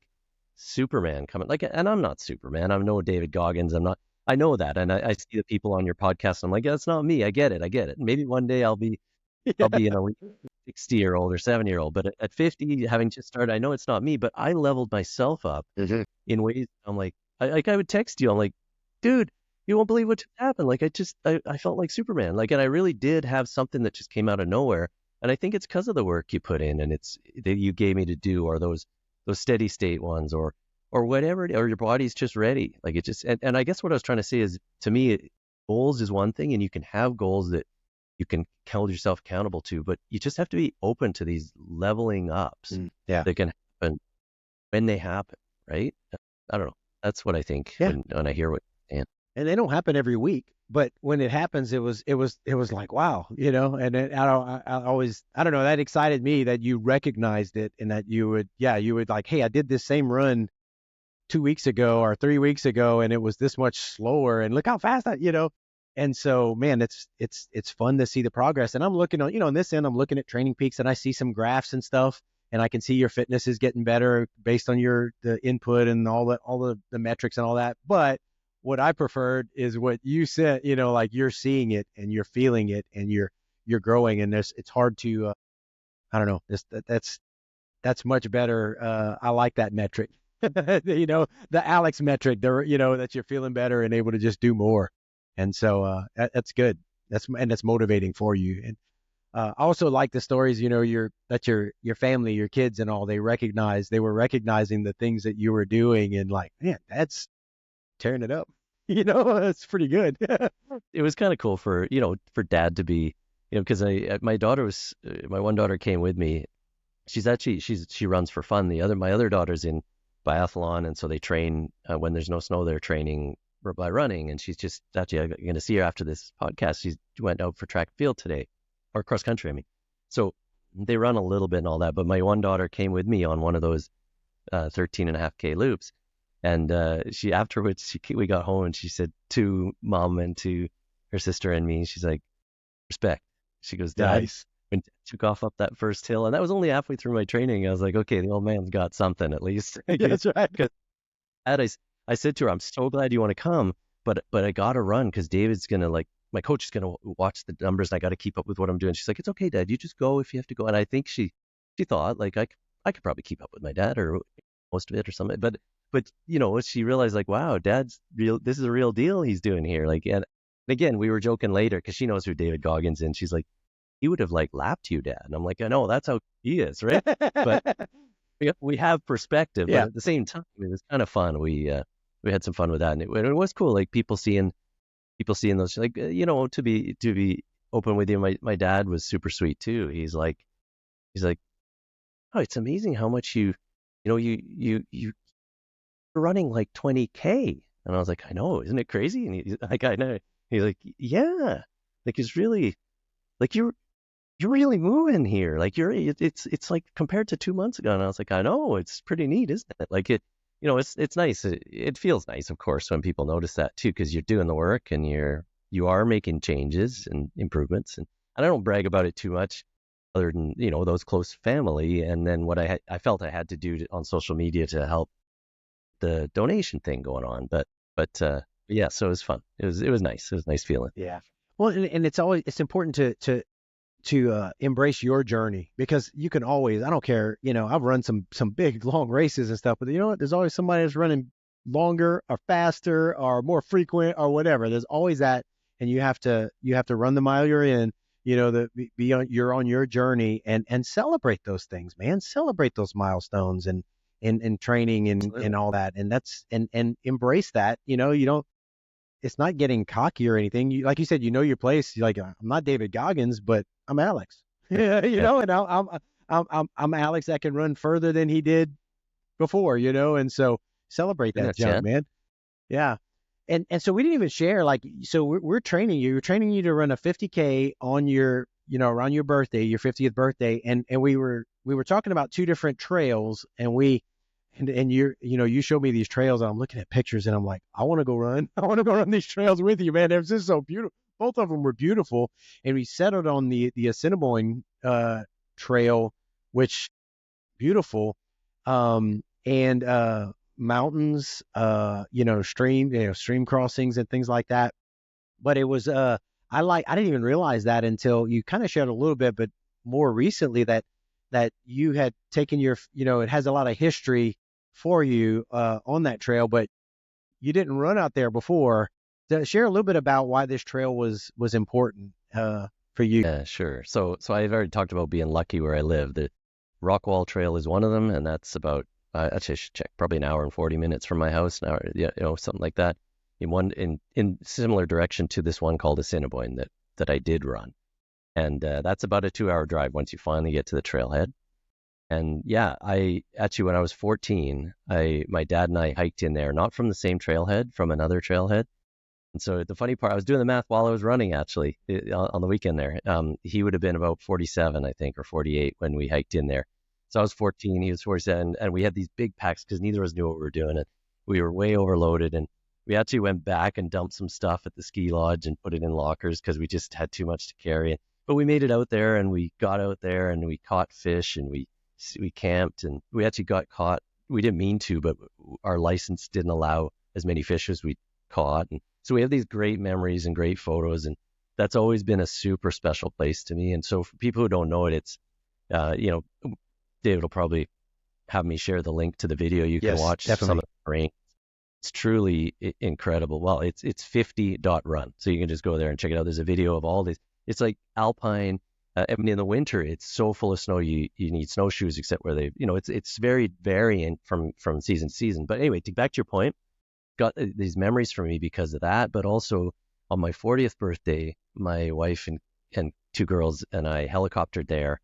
Superman coming. And I'm not Superman. I'm no David Goggins. I know that. And I see the people on your podcast. I'm like, that's not me. I get it. Maybe one day I'll be an elite 60-year-old or 70-year-old, but at 50, having just started, I know it's not me, but I leveled myself up in ways. I'm like, I would text you. I'm like, dude, you won't believe what just happened. Like I felt like Superman. Like, and I really did have something that just came out of nowhere. And I think it's because of the work you put in, and it's that you gave me to do, or those steady state ones, or whatever, or your body's just ready. Like it just, and I guess what I was trying to say is, to me, goals is one thing, and you can have goals that you can hold yourself accountable to, but you just have to be open to these leveling ups that can happen when they happen, right? I don't know. That's what I think when I hear what you're saying. And they don't happen every week, but when it happens, it was like, wow, and then I don't know, that excited me that you recognized it, and that you would like, hey, I did this same run 2 weeks ago or 3 weeks ago, and it was this much slower, and look how fast And so, man, it's fun to see the progress. And I'm looking on, on this end, I'm looking at Training Peaks and I see some graphs and stuff, and I can see your fitness is getting better based on the input and all the metrics and all that. But what I preferred is what you said, like you're seeing it and you're feeling it and you're growing, and it's hard to, I don't know, that's much better. I like that metric, the Alex metric, that you're feeling better and able to just do more. And so that's good. That's motivating for you. And I also like the stories, your family, your kids and all, they were recognizing the things that you were doing, and like, man, that's tearing it up. It's pretty good. It was kind of cool for dad to be, because my one daughter came with me. She runs for fun. My other daughter's in biathlon, and so they train when there's no snow. They're training by running, and she's just actually, I'm going to see her after this podcast. She went out for track and field today, or cross country, I mean. So they run a little bit and all that, but my one daughter came with me on one of those 13.5K loops, and she afterwards we got home and she said to mom and to her sister and me, she's like, respect. She goes, Dad, nice. When Dad took off up that first hill, and that was only halfway through my training, I was like, okay, the old man's got something at least. That's right. Because I said to her, I'm so glad you want to come, but I got to run because David's going to, like, my coach is going to watch the numbers and I got to keep up with what I'm doing. She's like, it's okay, Dad, you just go if you have to go. And I think she thought, like, I could probably keep up with my dad or most of it or something. But she realized, like, wow, Dad's real. This is a real deal he's doing here. Like, and again, we were joking later because she knows who David Goggins is, and she's like, he would have, like, lapped you, Dad. And I'm like, I know, that's how he is, right? But we have perspective. Yeah. But at the same time, it was kind of fun. We had some fun with that, and it was cool. Like, people seeing those, like, to be open with you. My dad was super sweet too. He's like, oh, it's amazing how much you're running like 20K. And I was like, I know, isn't it crazy? And he's like, I know. He's like, yeah, like, it's really, like, you're really moving here. Like, it's like compared to 2 months ago. And I was like, I know, it's pretty neat, isn't it? Like, it's nice. It feels nice, of course, when people notice that too, because you're doing the work and you are making changes and improvements. And I don't brag about it too much, other than, those close family. And then what I felt I had to do on social media to help the donation thing going on. But yeah, so it was fun. It was nice. It was a nice feeling. Yeah. Well, and it's important to embrace your journey, because you can always, I don't care, I've run some big long races and stuff, but you know what? There's always somebody that's running longer or faster or more frequent or whatever. There's always that, and you have to run the mile you're in, you're on your journey, and celebrate those things, man. Celebrate those milestones and training and all that. And that's, and embrace that, you don't, it's not getting cocky or anything. Like you said, your place. You're like, I'm not David Goggins, but I'm Alex. And I'm Alex that can run further than he did before, and so celebrate that jump, man. Yeah. And so we didn't even share, like, so we're training you. We're training you to run a 50K on your, around your birthday, your 50th birthday. And we were talking about two different trails, and you showed me these trails, and I'm looking at pictures, and I'm like, I want to go run these trails with you, man. It was just so beautiful. Both of them were beautiful. And we settled on the Assiniboine trail, which beautiful. And mountains, stream crossings and things like that. But it was, I didn't even realize that until you kind of shared a little bit, but more recently that you had taken your, it has a lot of history for you on that trail, but you didn't run out there before. Share a little bit about why this trail was important for you. Yeah, sure. So I've already talked about being lucky where I live. The Rockwall Trail is one of them, and that's about, actually I should check, probably an hour and 40 minutes from my house, an hour, something like that, in similar direction to this one called Assiniboine that I did run. And that's about a 2-hour drive once you finally get to the trailhead. And yeah, I actually, when I was 14, my dad and I hiked in there, not from the same trailhead, from another trailhead. And so the funny part, I was doing the math while I was running, actually, on the weekend there. He would have been about 47, I think, or 48 when we hiked in there. So I was 14, he was 47, and we had these big packs because neither of us knew what we were doing. And we were way overloaded. And we actually went back and dumped some stuff at the ski lodge and put it in lockers because we just had too much to carry. But we made it out there, and we got out there and we caught fish, and we camped, and we actually got caught. We didn't mean to, but our license didn't allow as many fish as we caught. And so we have these great memories and great photos, and that's always been a super special place to me. And so for people who don't know it, it's, David will probably have me share the link to the video. You can watch definitely. some of the terrain. It's truly incredible. Well, it's 50.run. So you can just go there and check it out. There's a video of all these. It's like alpine. I mean, in the winter, it's so full of snow, you need snowshoes, except where they, it's very variant from season to season. But anyway, back to your point, got these memories for me because of that. But also on my 40th birthday, my wife and two girls and I helicoptered there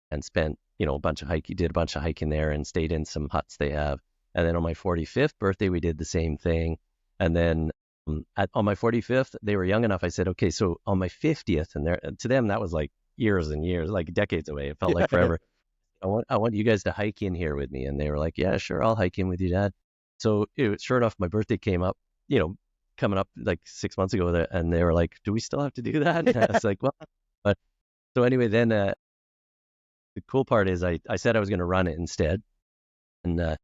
and spent, did a bunch of hiking there and stayed in some huts they have. And then on my 45th birthday, we did the same thing. And then on my 45th, they were young enough. I said, okay, so on my 50th, and to them, that was like years and years, like decades away. It felt like forever. I want you guys to hike in here with me. And they were like, yeah, sure, I'll hike in with you, Dad. So sure enough, my birthday came up, coming up like 6 months ago, and they were like, do we still have to do that? And I was like, well, but so anyway, then the cool part is I said I was going to run it instead. And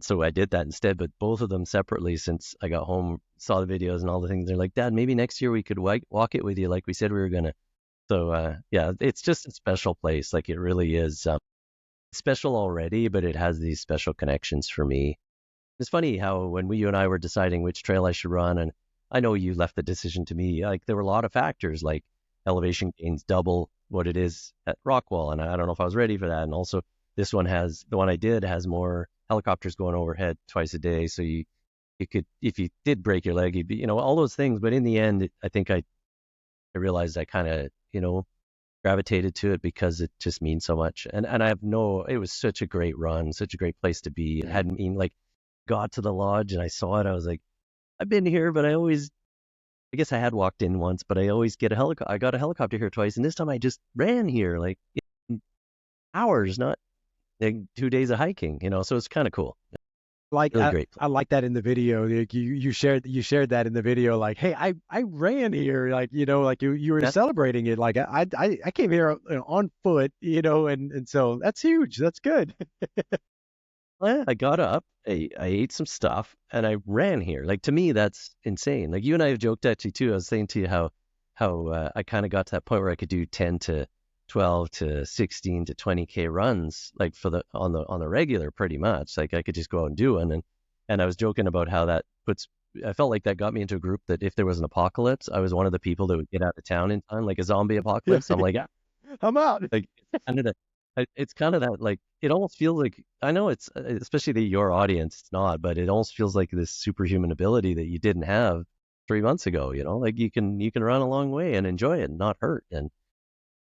so I did that instead, but both of them separately, since I got home, saw the videos and all the things. They're like, Dad, maybe next year we could walk it with you like we said we were going to. So yeah, it's just a special place. Like it really is special already, but it has these special connections for me. It's funny how when you and I were deciding which trail I should run, and I know you left the decision to me, like there were a lot of factors, like elevation gains double what it is at Rockwall. And I don't know if I was ready for that. And also the one I did has more helicopters going overhead twice a day. So you could, if you did break your leg, you'd be, all those things. But in the end, I think I realized I kind of, gravitated to it because it just means so much. And it was such a great run, such a great place to be. It hadn't been like, got to the lodge and I saw it. I was like, I've been here, but I guess I had walked in once, but I always get I got a helicopter here twice. And this time I just ran here like in hours, not like 2 days of hiking, so it's kind of cool. Like really great place. I like that in the video. Like you shared that in the video. Like, hey, I ran here. Like like you were celebrating it. Like I came here on foot. And so that's huge. That's good. Well, I got up, I ate some stuff, and I ran here. Like to me, that's insane. Like you and I have joked actually too. I was saying to you how I kind of got to that point where I could do 10 to 12 to 16 to 20K runs, like on the regular, pretty much. Like I could just go out and do one. And I was joking about how I felt like that got me into a group that if there was an apocalypse, I was one of the people that would get out of town in time, like a zombie apocalypse. I'm like, yeah, I'm out. like it's kind of that, like it almost feels like, I know it's especially your audience, it's not, but it almost feels like this superhuman ability that you didn't have 3 months ago. Like you can run a long way and enjoy it and not hurt, and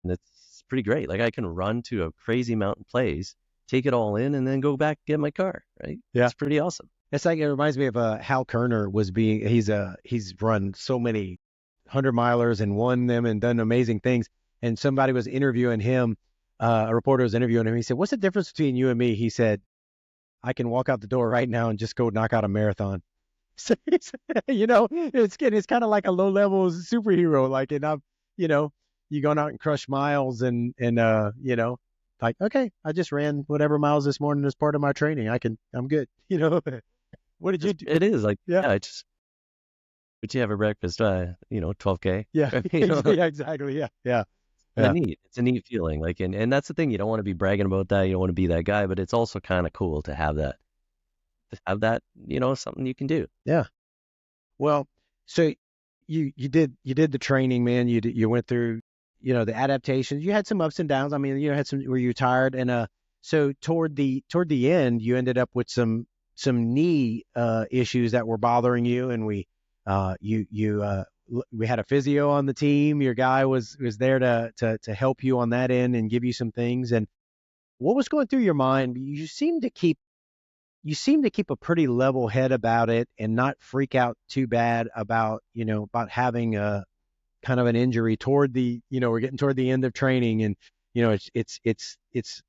it's pretty great. Like I can run to a crazy mountain place, take it all in, and then go back get my car. Right? Yeah, it's pretty awesome. It's like, it reminds me of Hal Kerner he's run so many 100-milers and won them and done amazing things. And somebody was interviewing him. A reporter was interviewing him. He said, what's the difference between you and me? He said, I can walk out the door right now and just go knock out a marathon. So, it's kind of like a low-level superhero. Like, and I'm, you going out and crush miles and like, okay, I just ran whatever miles this morning as part of my training. I'm good. What did you do? It is like, yeah, but you have a breakfast, 12K. Yeah, yeah, exactly. Yeah. It's a neat feeling. Like, and that's the thing. You don't want to be bragging about that. You don't want to be that guy, but it's also kind of cool to have that, something you can do. Yeah. Well, so you did the training, man. You went through, the adaptations. You had some ups and downs. I mean, had some where you were tired, and so toward the end, you ended up with some knee issues that were bothering you, and we had a physio on the team. Your guy was there to help you on that end and give you some things. And what was going through your mind? You seem to keep a pretty level head about it and not freak out too bad about having a kind of an injury toward the, we're getting toward the end of training, and it's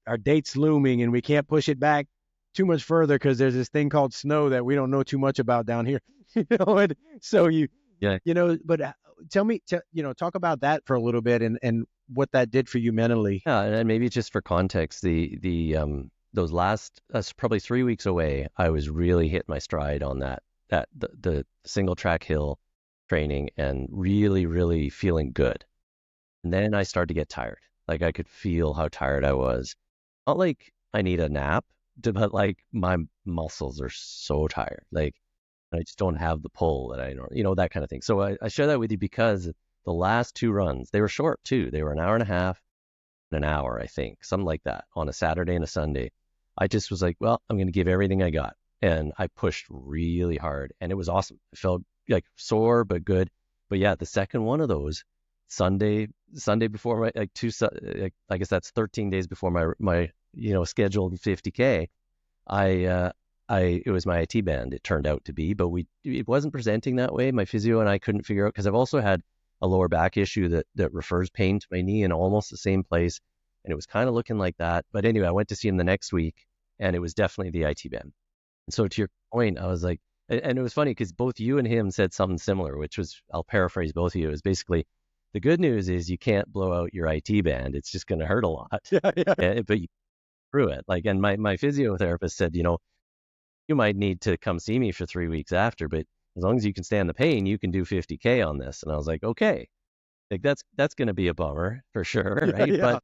our date's looming and we can't push it back too much further because there's this thing called snow that we don't know too much about down here. And so Yeah. but tell me, talk about that for a little bit and what that did for you mentally. Yeah, and maybe just for context, those last probably 3 weeks away, I was really hit my stride on the single track hill training and really, really feeling good. And then I started to get tired. Like I could feel how tired I was. Not like I need a nap, but like my muscles are so tired. Like I just don't have the pull that I know, that kind of thing. So I share that with you because the last 2 runs, they were short too. They were an hour and a half and an hour, I think, something like that, on a Saturday and a Sunday. I just was like, well, I'm going to give everything I got. And I pushed really hard and it was awesome. I felt like sore, but good. But yeah, the second one of those, Sunday before my, I guess that's 13 days before my scheduled 50K, it was my IT band, it turned out to be, but it wasn't presenting that way. My physio and I couldn't figure out, because I've also had a lower back issue that refers pain to my knee in almost the same place. And it was kind of looking like that. But anyway, I went to see him the next week and it was definitely the IT band. And so to your point, I was like, and it was funny because both you and him said something similar, which was, I'll paraphrase both of you, is basically, the good news is you can't blow out your IT band. It's just going to hurt a lot. Yeah. But you through it. Like, and my physiotherapist said, you might need to come see me for 3 weeks after, but as long as you can stand the pain, you can do 50K on this. And I was like, okay, like that's going to be a bummer for sure, right? Yeah.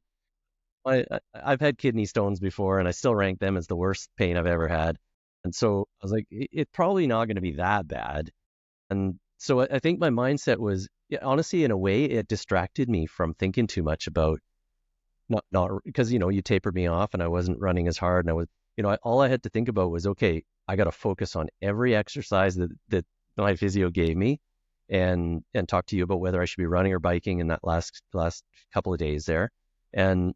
But I've had kidney stones before, and I still rank them as the worst pain I've ever had. And so I was like, it's probably not going to be that bad. And so I think my mindset was, honestly, in a way, it distracted me from thinking too much about not because, you tapered me off and I wasn't running as hard. And I was, all I had to think about was, okay, I got to focus on every exercise that my physio gave me and talk to you about whether I should be running or biking in that last couple of days there. And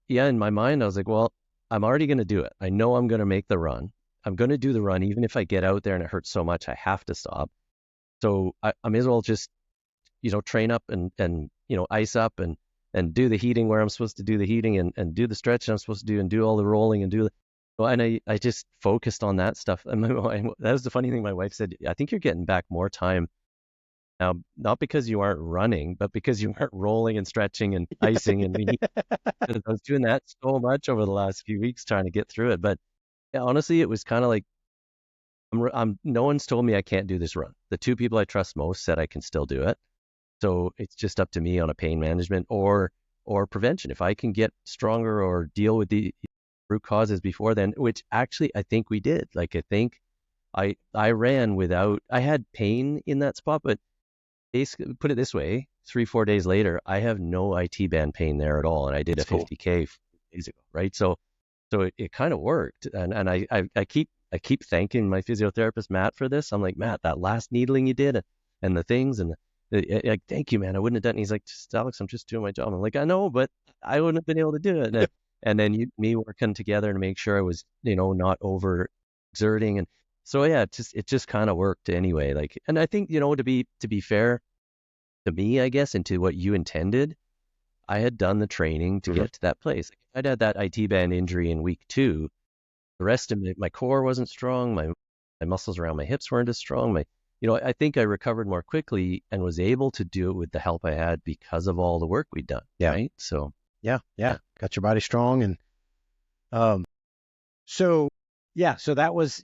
yeah, in my mind, I was like, well, I'm already going to do it. I know I'm going to make the run. I'm going to do the run. Even if I get out there and it hurts so much, I have to stop. So I may as well just, train up and ice up and do the heating where I'm supposed to do the heating and do the stretch I'm supposed to do and do all the rolling and and I just focused on that stuff. And that was the funny thing. My wife said, I think you're getting back more time now, not because you aren't running, but because you aren't rolling and stretching and icing. And I was doing that so much over the last few weeks trying to get through it. But yeah, honestly, it was kind of like, no one's told me I can't do this run. The 2 people I trust most said I can still do it. So it's just up to me on a pain management or prevention. If I can get stronger or deal with the root causes before then, which actually I think we did. Like, I think I ran without, I had pain in that spot, but basically, put it this way, 3-4 days later, I have no IT band pain there at all. And I did a 50K days ago, right? So it kind of worked. And I keep thanking my physiotherapist, Matt, for this. I'm like, Matt, that last needling you did and the things and like, thank you, man. I wouldn't have done it. He's like, just, Alex, I'm just doing my job. I'm like, I know, but I wouldn't have been able to do it. And then me working together to make sure I was, not over exerting. And so, yeah, it just kind of worked anyway. Like, and I think, to be fair to me, I guess, and to what you intended, I had done the training to get to that place. Like, I'd had that IT band injury in week 2. The rest of my core wasn't strong. My muscles around my hips weren't as strong. I think I recovered more quickly and was able to do it with the help I had because of all the work we'd done. Yeah. Right. So yeah. Got your body strong. And, so that was,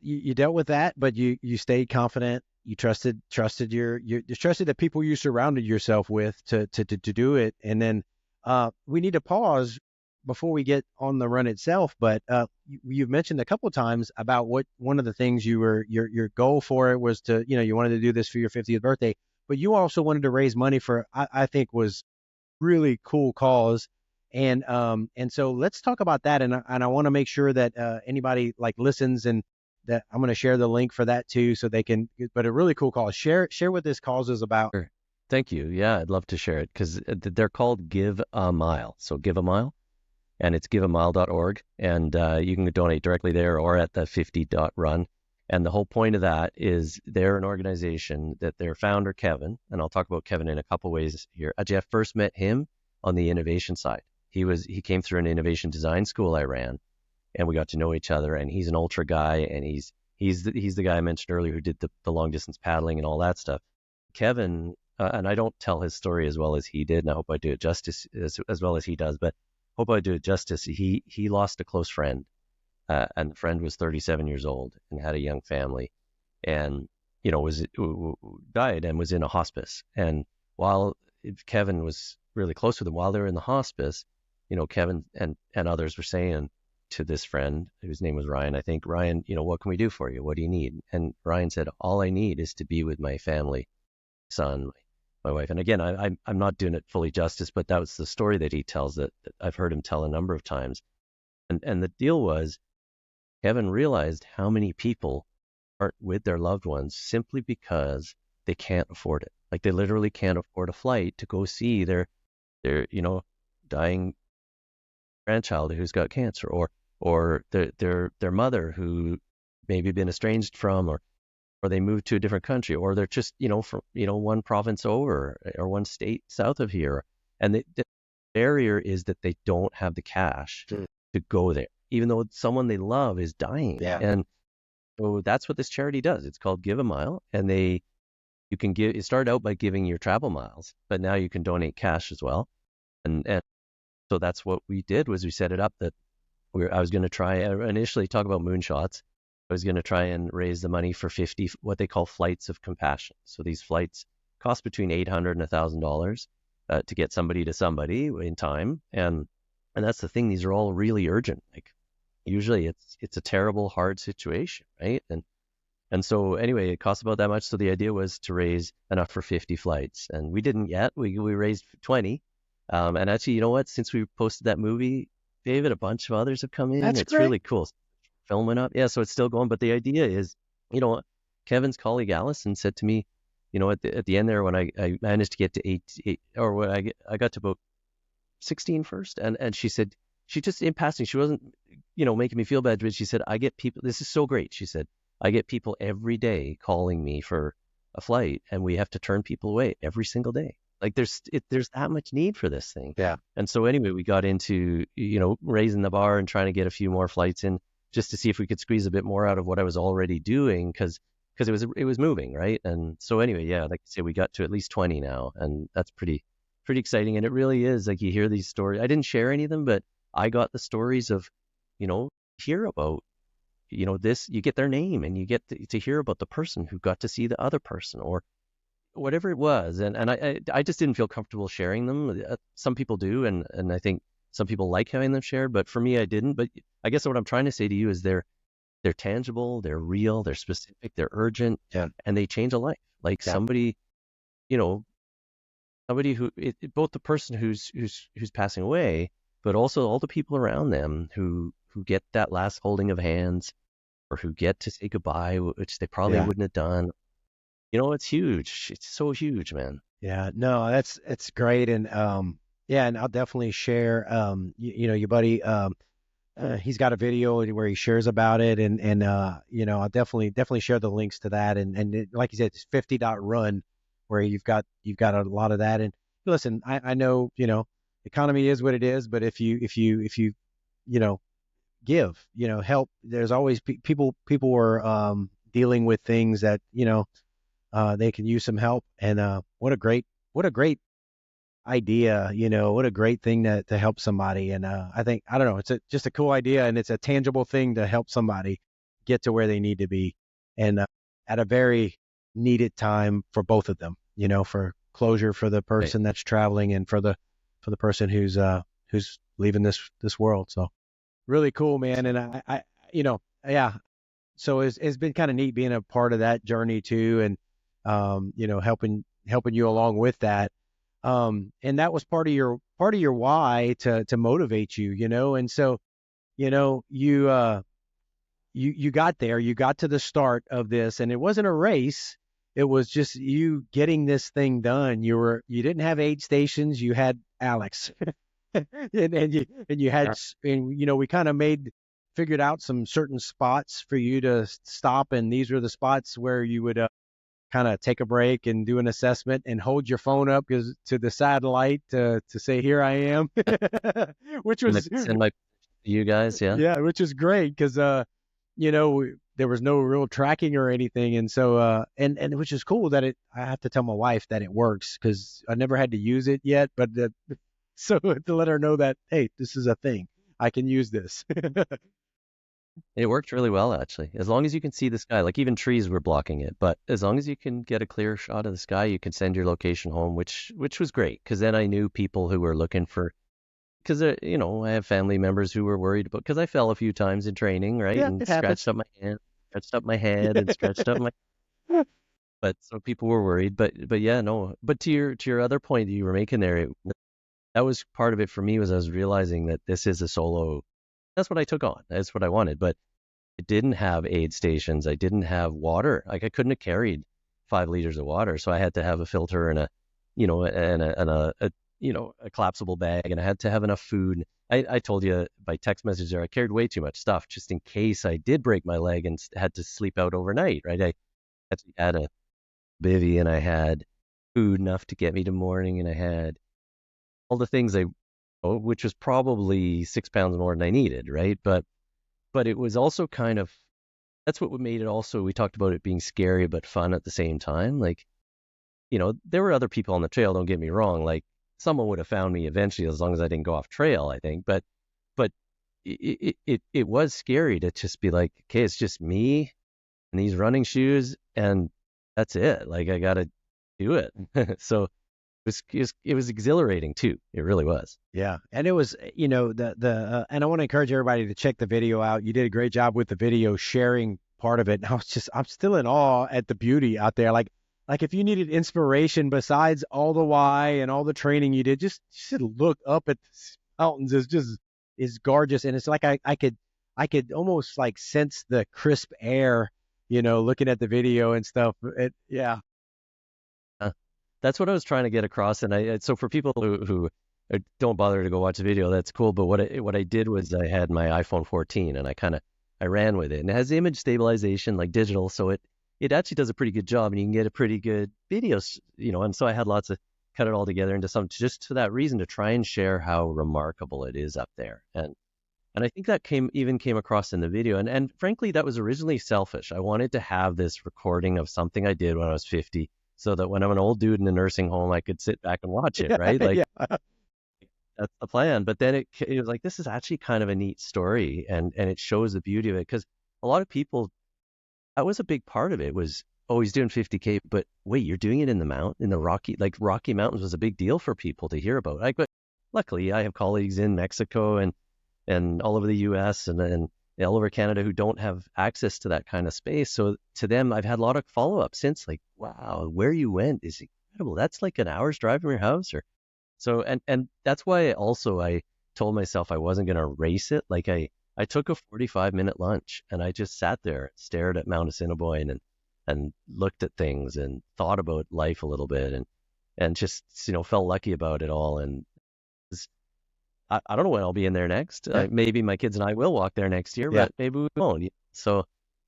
you dealt with that, but you stayed confident. You trusted the people you surrounded yourself with to do it. And then, we need to pause before we get on the run itself, but you've mentioned a couple of times about what one of the things your goal for it was to, you wanted to do this for your 50th birthday, but you also wanted to raise money for, I think was really cool cause. And so let's talk about that. And I want to make sure that anybody like listens, and that I'm going to share the link for that too, so they can, but a really cool cause. Share what this cause is about. Sure. Thank you. Yeah, I'd love to share it because they're called Give a Mile. So Give a Mile. And it's giveamile.org, and you can donate directly there or at the 50.run. And the whole point of that is they're an organization that their founder, Kevin, and I'll talk about Kevin in a couple ways here. Jeff first met him on the innovation side. He came through an innovation design school I ran, and we got to know each other. And he's an ultra guy, and he's He's the guy I mentioned earlier who did the long distance paddling and all that stuff. Kevin, and I don't tell his story as well as he did, and I hope I do it justice as well as he does, but hope I do it justice. He lost a close friend, and the friend was 37 years old and had a young family, and died and was in a hospice. And while Kevin was really close with him, while they were in the hospice, Kevin and others were saying to this friend, whose name was Ryan, I think, Ryan, what can we do for you? What do you need? And Ryan said, all I need is to be with my family, son, my wife. And again, I'm not doing it fully justice, but that was the story that he tells that I've heard him tell a number of times. And the deal was, Kevin realized how many people aren't with their loved ones simply because they can't afford it. Like they literally can't afford a flight to go see their dying grandchild who's got cancer, or their mother who maybe been estranged from, or they moved to a different country, or they're just from one province over or one state south of here, and the barrier is that they don't have the cash to go there, even though someone they love is dying. Yeah. And so that's what this charity does. It's called Give a Mile, and you can give. It started out by giving your travel miles, but now you can donate cash as well, and so that's what we did. Was we set it up that I was going to try initially talk about moonshots. I was going to try and raise the money for 50 what they call flights of compassion. So these flights cost between $800 and $1,000 to get somebody to somebody in time, and that's the thing. These are all really urgent. Like usually it's a terrible, hard situation, right? And so anyway, it costs about that much. So the idea was to raise enough for 50 flights, and we didn't yet. We raised 20. And actually, you know what? Since we posted that movie, David, a bunch of others have come in. That's it's great. Really cool. Filming up. Yeah, so it's still going. But the idea is, Kevin's colleague Allison said to me, at the end there, when I managed to get to eight or when I got to about 16 first, and she said, she just in passing, she wasn't, making me feel bad, but she said, I get people, this is so great. She said, I get people every day calling me for a flight, and we have to turn people away every single day. Like there's that much need for this thing. Yeah. And so anyway, we got into, raising the bar and trying to get a few more flights in just to see if we could squeeze a bit more out of what I was already doing, because it was moving, right? And so anyway, yeah, like I say, we got to at least 20 now, and that's pretty exciting. And it really is, like, you hear these stories. I didn't share any of them, but I got the stories of, hear about, this, you get their name and you get to hear about the person who got to see the other person or whatever it was. And I just didn't feel comfortable sharing them. Some people do, and I think some people like having them shared, but for me, I didn't. But I guess what I'm trying to say to you is they're tangible, they're real, they're specific, they're urgent, and they change a life. Like somebody who, both the person who's passing away, but also all the people around them who get that last holding of hands, or who get to say goodbye, which they probably wouldn't have done. It's huge. It's so huge, man. Yeah, no, it's great. And and I'll definitely share, your buddy, he's got a video where he shares about it, and I'll definitely share the links to that. And it, like you said, it's 50.run, where you've got a lot of that. And listen, I know, economy is what it is, but if you give, help, there's always people are dealing with things that, they can use some help. And what a great idea, what a great thing to help somebody. And I don't know, it's just a cool idea, and it's a tangible thing to help somebody get to where they need to be, and at a very needed time for both of them, for closure for the person that's traveling, and for the person who's leaving this world. So really cool, man. And I so it's been kind of neat being a part of that journey too, and helping you along with that. And that was part of your why to motivate you, and so, you got there, you got to the start of this, and it wasn't a race. It was just you getting this thing done. You didn't have aid stations, you had Alex, and you had, and we kind of figured out some certain spots for you to stop, and these were the spots where you would kind of take a break and do an assessment and hold your phone up to the satellite to say, here I am, which was send my you guys, yeah, which is great, because there was no real tracking or anything. And so, and which is cool that I have to tell my wife that it works because I never had to use it yet, but so to let her know that, hey, this is a thing. I can use this. It worked really well, actually. As long as you can see the sky, like even trees were blocking it, but as long as you can get a clear shot of the sky, you can send your location home, which was great because then I knew people who were looking for, because you know, I have family members who were worried about, because I fell a few times in training, right? Yeah, And it happens. scratched up my hand, scratched up my head, and scratched up my. But so people were worried, but yeah, no. But to your other point that you were making there, that was part of it for me was I was realizing that this is a solo. That's what I took on. That's what I wanted. But it didn't have aid stations. I didn't have water. Like I couldn't have carried 5 liters of water. So I had to have a filter and a collapsible bag, and I had to have enough food. I told you by text message there, I carried way too much stuff just in case I did break my leg and had to sleep out overnight, right? I actually had a bivvy and I had food enough to get me to morning and I had all the things which was probably 6 pounds more than I needed, right? But it was also kind of, that's what made it also, we talked about it being scary but fun at the same time. Like, you know, there were other people on the trail, don't get me wrong. Like someone would have found me eventually as long as I didn't go off trail, I think. But it was scary to just be like, okay, it's just me and these running shoes and that's it. Like I got to do it. So it was exhilarating too. It really was. Yeah. And it was, you know, and I want to encourage everybody to check the video out. You did a great job with the video sharing part of it. And I'm still in awe at the beauty out there. Like if you needed inspiration besides all the why and all the training you did, just look up at the mountains. Is gorgeous. And it's like, I could almost like sense the crisp air, you know, looking at the video and stuff. Yeah. That's what I was trying to get across. And so for people who don't bother to go watch the video, that's cool. But what I did was I had my iPhone 14 and I ran with it, and it has image stabilization like digital. So it actually does a pretty good job and you can get a pretty good video, you know. And so I had lots of cut it all together into some, just for that reason, to try and share how remarkable it is up there. And I think that came across in the video. And frankly, that was originally selfish. I wanted to have this recording of something I did when I was 50. So that when I'm an old dude in a nursing home, I could sit back and watch it, right? Like that's the plan. But then it was like, this is actually kind of a neat story, and it shows the beauty of it, because a lot of people, that was a big part of it was, oh, he's doing 50K, but wait, you're doing it in the Rocky Mountains was a big deal for people to hear about. Like, but luckily I have colleagues in Mexico and all over the US and all over Canada who don't have access to that kind of space. So to them, I've had a lot of follow-up since, like, wow, where you went is incredible. That's like an hour's drive from your house. And that's why I told myself I wasn't going to race it. Like I took a 45-minute lunch and I just sat there, stared at Mount Assiniboine and looked at things and thought about life a little bit and just, you know, felt lucky about it all. And I don't know when I'll be in there next. Yeah. Maybe my kids and I will walk there next year, but maybe we won't. So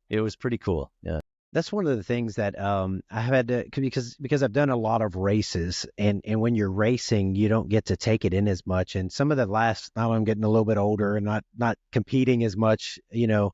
it was pretty cool. Yeah. That's one of the things that I have had to, because I've done a lot of races, and when you're racing, you don't get to take it in as much. And some of the now I'm getting a little bit older and not competing as much, you know,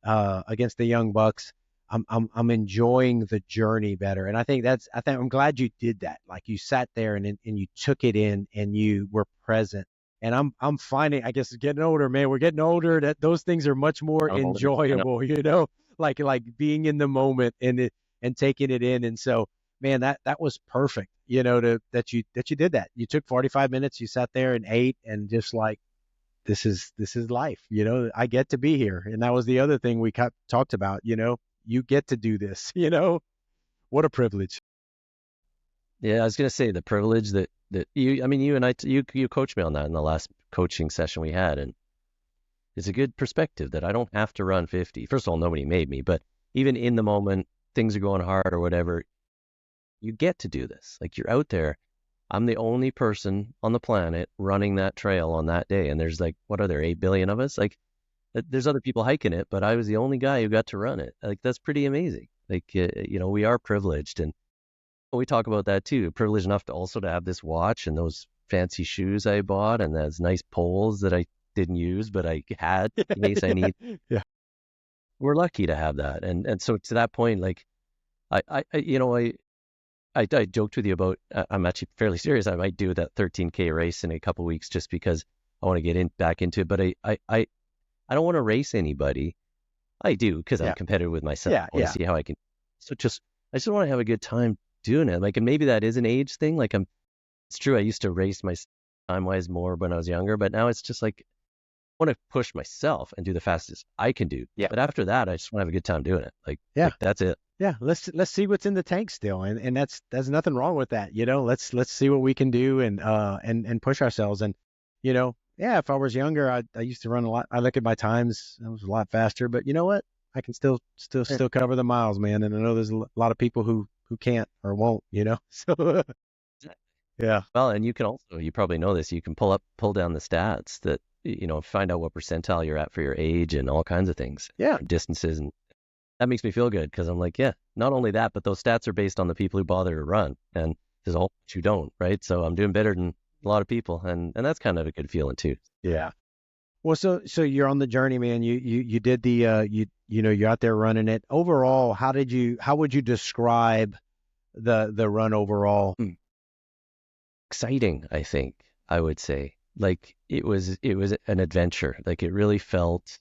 against the young bucks. I'm enjoying the journey better. And I think I'm glad you did that. Like you sat there and you took it in and you were present. And I'm finding, I guess, getting older, man, we're getting older, that those things are much more enjoyable, you know, like being in the moment and taking it in. And so, man, that was perfect, you know, that you did that. You took 45 minutes, you sat there and ate, and just like, this is life, you know, I get to be here. And that was the other thing we talked about, you know, you get to do this, you know, what a privilege. Yeah, I was going to say the privilege that you and I, you coached me on that in the last coaching session we had. And it's a good perspective that I don't have to run 50. First of all, nobody made me, but even in the moment, things are going hard or whatever, you get to do this. Like you're out there. I'm the only person on the planet running that trail on that day. And there's like, what are there, 8 billion of us? Like there's other people hiking it, but I was the only guy who got to run it. Like that's pretty amazing. Like, you know, we are privileged, and we talk about that too. Privileged enough to also to have this watch and those fancy shoes I bought and those nice poles that I didn't use, but I had in case I need. Yeah. we're lucky to have that. And so to that point, like I joked with you about, I'm actually fairly serious. I might do that 13K race in a couple of weeks just because I want to get back into it. But I don't want to race anybody. I do because I'm competitive with myself. I want to see how I can. So I just want to have a good time doing it. Like, and maybe that is an age thing. Like it's true. I used to race my time-wise more when I was younger, but now it's just like, I want to push myself and do the fastest I can do. Yeah. But after that, I just want to have a good time doing it. Like that's it. Yeah. Let's see what's in the tank still. And there's nothing wrong with that. Let's see what we can do and push ourselves. And, if I was younger, I used to run a lot. I look at my times. I was a lot faster, but you know what? I can still cover the miles, man. And I know there's a lot of people who can't or won't, so yeah. Well, and you can also, you probably know this, you can pull down the stats that, find out what percentile you're at for your age and all kinds of things. Yeah. Distances. And that makes me feel good because I'm like, yeah, not only that, but those stats are based on the people who bother to run, and there's a whole bunch who don't, right? So I'm doing better than a lot of people, and that's kind of a good feeling too. Yeah. Well, so you're on the journey, man. You did the you're out there running it. Overall, how would you describe the run overall? Exciting, I think I would say. Like it was an adventure. Like it really felt.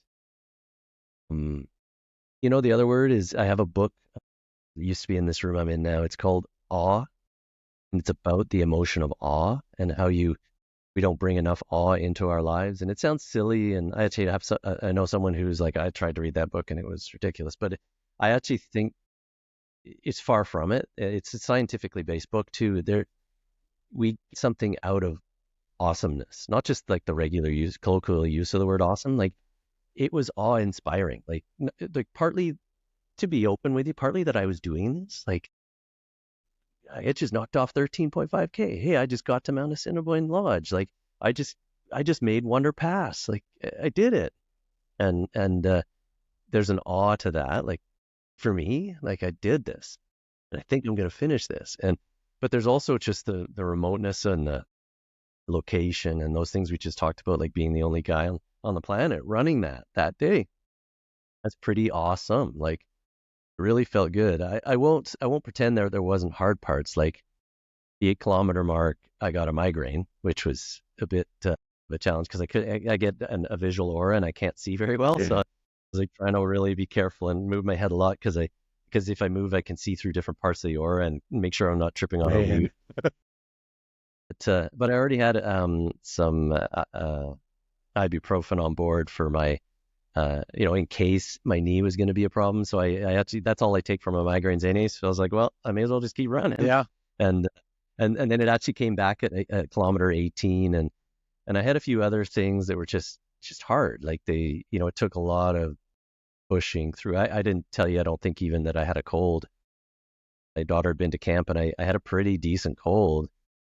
The other word is, I have a book that used to be in this room I'm in now. It's called Awe, and it's about the emotion of awe and how we don't bring enough awe into our lives. And it sounds silly, and I actually I know someone who's like, I tried to read that book and it was ridiculous, but I actually think it's far from it. It's a scientifically based book too. We get something out of awesomeness, not just like the regular colloquial use of the word awesome. Like it was awe-inspiring. Like partly, to be open with you, partly that I was doing this. Like I just knocked off 13.5K. Hey, I just got to Mount Assiniboine Lodge. Like I just made Wonder Pass. Like I did it, and there's an awe to that. Like for me, like I did this, and I think I'm going to finish this. But there's also just the remoteness and the location and those things we just talked about, like being the only guy on the planet running that day. That's pretty awesome. Like it really felt good. I won't pretend there wasn't hard parts. Like the 8-kilometer mark, I got a migraine, which was a bit of a challenge because I get a visual aura and I can't see very well. So I was like trying to really be careful and move my head a lot because if I move, I can see through different parts of the aura and make sure I'm not tripping on a root. But I already had some ibuprofen on board for my, in case my knee was going to be a problem. So I actually, that's all I take for my migraines anyways. So I was like, well, I may as well just keep running. Yeah. And then it actually came back at kilometer 18, and I had a few other things that were just hard. Like it took a lot of pushing through. I didn't tell you, I don't think even that I had a cold. My daughter had been to camp and I had a pretty decent cold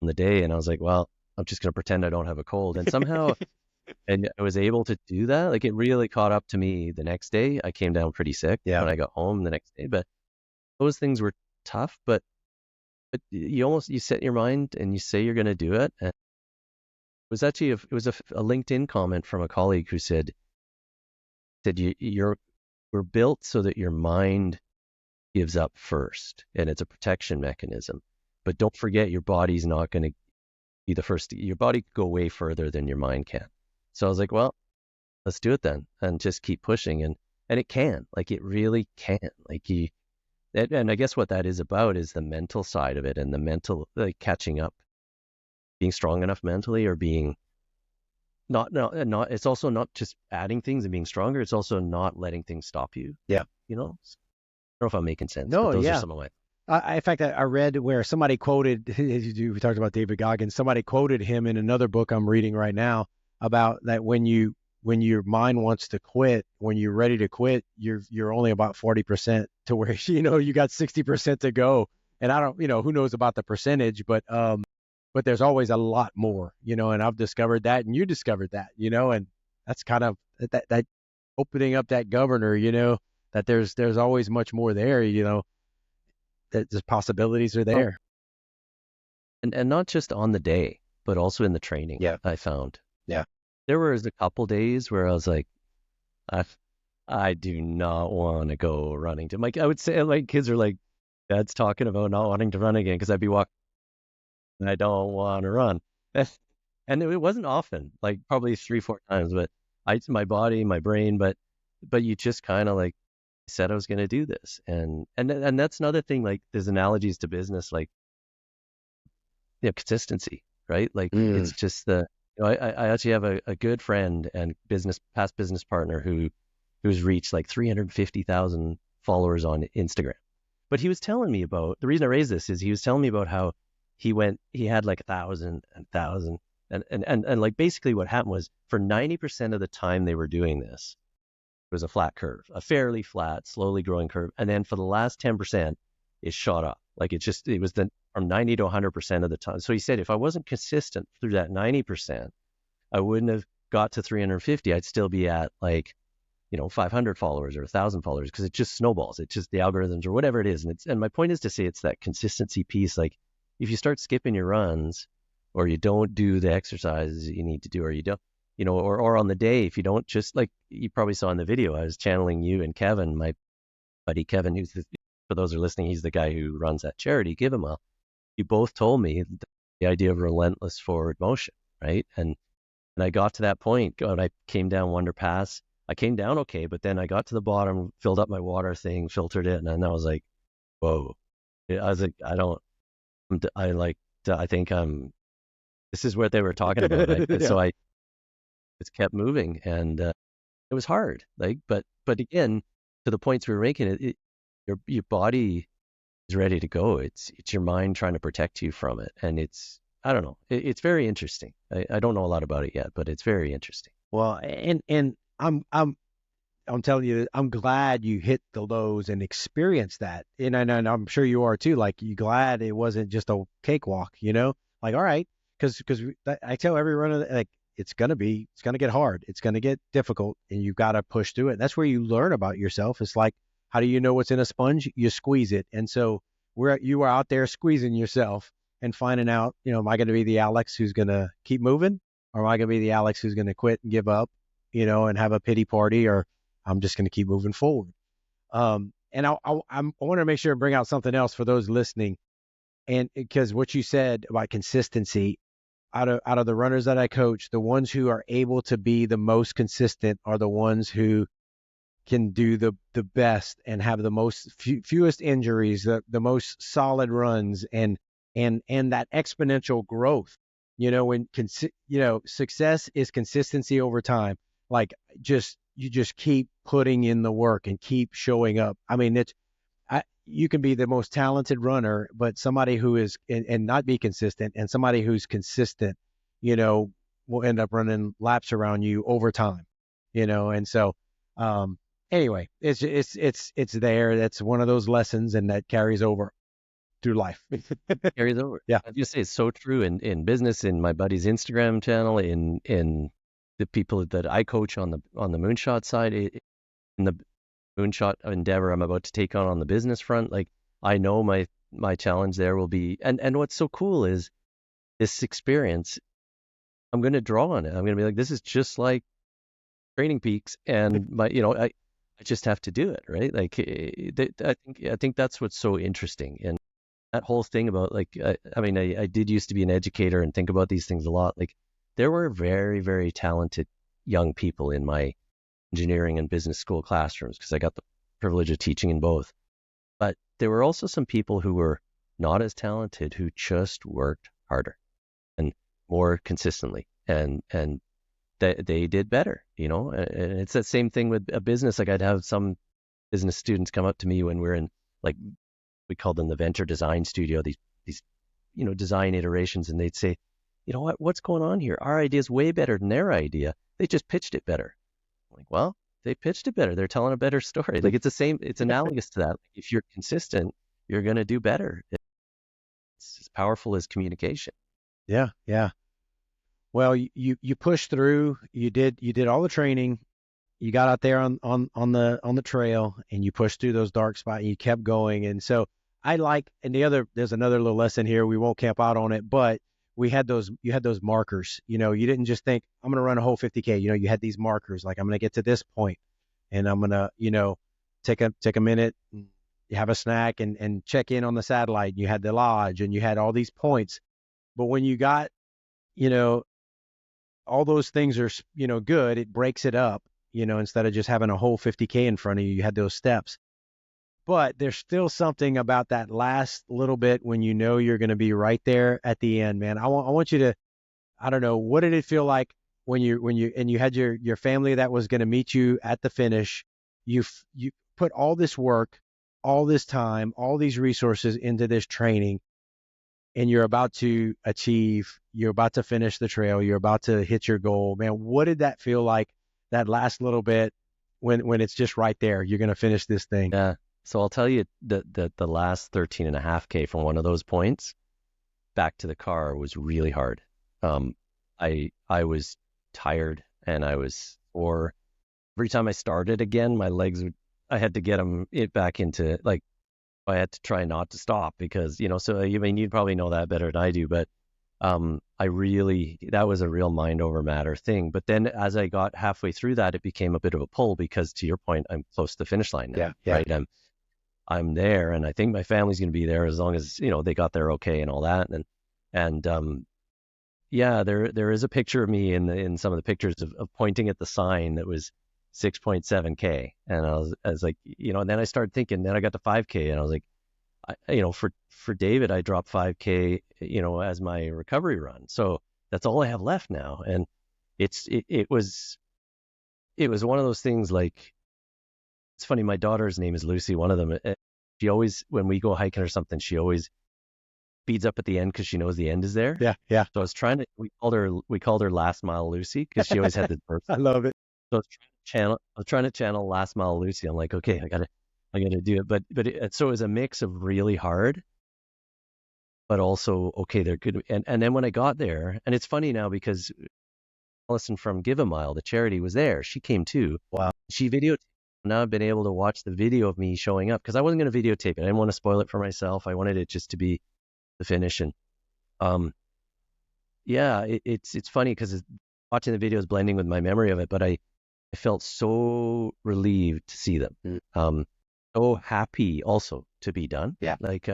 on the day, and I was like, well, I'm just going to pretend I don't have a cold. And somehow and I was able to do that. Like it really caught up to me the next day. I came down pretty sick when I got home the next day, but those things were tough, but you set your mind and you say you're going to do it. And it was actually a LinkedIn comment from a colleague who said we're built so that your mind gives up first, and it's a protection mechanism. But don't forget, your body's not going to be the first. Your body could go way further than your mind can. So I was like, well, let's do it then, and just keep pushing. And it can, like it really can. Like and I guess what that is about is the mental side of it, and the mental, like catching up, being strong enough mentally, or being not. It's also not just adding things and being stronger. It's also not letting things stop you. Yeah. I don't know if I'm making sense. No, but those yeah. are some of my. In fact, I read where somebody quoted, we talked about David Goggins, somebody quoted him in another book I'm reading right now about that when your mind wants to quit, when you're ready to quit, you're only about 40% to where, you got 60% to go. And I don't, who knows about the percentage, but there's always a lot more, and I've discovered that, and you discovered that, and that's kind of that opening up that governor, that there's always much more there, that the possibilities are there. And not just on the day, but also in the training. Yeah. I found. Yeah. There was a couple days where I was like, I I do not want to go running. I would say, like, kids are like, Dad's talking about not wanting to run again because I'd be walking and I don't want to run. And it wasn't often, like probably 3-4 times, but my body, my brain, but you just kind of like said I was going to do this. And that's another thing, like there's analogies to business, like, consistency, right? Like it's just I actually have a good friend and past business partner who's reached like 350,000 followers on Instagram. But he was telling me about, the reason I raised this is he was telling me about how he had like 1,000 and like basically what happened was for 90% of the time they were doing this, it was a flat curve, a fairly flat, slowly growing curve. And then for the last 10%, it shot up. Like it was from 90 to 100% of the time. So he said, if I wasn't consistent through that 90%, I wouldn't have got to 350. I'd still be at like, 500 followers or 1,000 followers because it just snowballs. It's just the algorithms or whatever it is. And my point is to say it's that consistency piece. Like if you start skipping your runs or you don't do the exercises you need to do, or you don't, or on the day, if you don't, just like you probably saw in the video, I was channeling you and Kevin, my buddy Kevin, for those who are listening, he's the guy who runs that charity, Give Him Up. You both told me the idea of relentless forward motion, right? And I got to that point when I came down Wonder Pass. I came down okay, but then I got to the bottom, filled up my water thing, filtered it, and then I was like, whoa. I was like, I think this is what they were talking about. Right? Yeah. So I just kept moving, and it was hard. Like, but again, to the points we were making, your body is ready to go. It's your mind trying to protect you from it, and I don't know. It's very interesting. I don't know a lot about it yet, but it's very interesting. Well, and I'm telling you, I'm glad you hit the lows and experienced that. And I'm sure you are too. Like, you glad it wasn't just a cakewalk, like, all right. Cause I tell every runner, like, it's going to get hard. It's going to get difficult, and you've got to push through it. That's where you learn about yourself. It's like, how do you know what's in a sponge? You squeeze it. And so you were out there squeezing yourself and finding out, am I going to be the Alex who's going to keep moving? Or am I going to be the Alex who's going to quit and give up, and have a pity party, or I'm just going to keep moving forward? And I want to make sure and bring out something else for those listening. And because what you said about consistency, out of the runners that I coach, the ones who are able to be the most consistent are the ones who can do the best and have the most fewest injuries, the most solid runs, and that exponential growth. When success is consistency over time. Like, you just keep putting in the work and keep showing up. I mean, you can be the most talented runner, but somebody who is and not be consistent, and somebody who's consistent, will end up running laps around you over time, And so, anyway, it's there. That's one of those lessons, and that carries over through life. Carries over. Yeah. I just say it's so true in business, in my buddy's Instagram channel, in the people that I coach on the Moonshot side, in the Moonshot endeavor I'm about to take on the business front. Like, I know my challenge there will be, and what's so cool is this experience, I'm going to draw on it. I'm going to be like, this is just like Training Peaks, and I just have to do it, right? Like, I think that's what's so interesting. And that whole thing about, like, I did used to be an educator and think about these things a lot. Like, there were very, very talented young people in my engineering and business school classrooms, because I got the privilege of teaching in both. But there were also some people who were not as talented, who just worked harder and more consistently, and they did better, And it's that same thing with a business. Like, I'd have some business students come up to me when we're in, like, we call them the venture design studio, these design iterations, and they'd say, what's going on here? Our idea is way better than their idea. They just pitched it better. I'm like, well, they pitched it better. They're telling a better story. Like, it's analogous to that. If you're consistent, you're going to do better. It's as powerful as communication. Yeah. Yeah. Well, you pushed through, you did all the training, you got out there on the trail, and you pushed through those dark spots, and you kept going. And so there's another little lesson here. We won't camp out on it, but you had those markers. You didn't just think, I'm going to run a whole 50K. You had these markers, like, I'm going to get to this point. and I'm going to, take a minute, you have a snack and check in on the satellite. You had the lodge and you had all these points. But when you got, all those things are, good, it breaks it up, instead of just having a whole 50K in front of you, you had those steps. But there's still something about that last little bit when you're going to be right there at the end, man. I want you to, I don't know, what did it feel like when you had your family that was going to meet you at the finish? You put all this work, all this time, all these resources into this training, and you're about to finish the trail, you're about to hit your goal, man. What did that feel like, that last little bit when it's just right there, you're going to finish this thing? Yeah. So I'll tell you that the last 13.5K from one of those points back to the car was really hard. I was tired and I was sore. Every time I started again, my legs I had to get them back into, like, I had to try not to stop because, so you'd probably know that better than I do, but that was a real mind over matter thing. But then as I got halfway through that, it became a bit of a pull because, to your point, I'm close to the finish line now, right? I'm there, and I think my family's going to be there as long as, they got there okay and all that. And there is a picture of me in some of the pictures of pointing at the sign that was 6.7K. And I was like, and then I started thinking, then I got to 5K and I was like, for David, I dropped 5K, as my recovery run. So that's all I have left now. And it was one of those things, like, it's funny. My daughter's name is Lucy. One of them, she always, when we go hiking or something, she always speeds up at the end because she knows the end is there. Yeah. Yeah. So we called her Last Mile Lucy because she always had the birth. I love it. So I was trying to channel Last Mile Lucy. I'm like, okay, I gotta do it. But so it was a mix of really hard, but also, okay, they're good. And then when I got there, and it's funny now because Allison from Give a Mile, the charity, was there. She came too. Wow. She videotaped. Now I've been able to watch the video of me showing up because I wasn't going to videotape it. I didn't want to spoil it for myself. I wanted it just to be the finish. And it's funny because watching the video is blending with my memory of it, but I felt so relieved to see them. So happy also to be done. Yeah. Like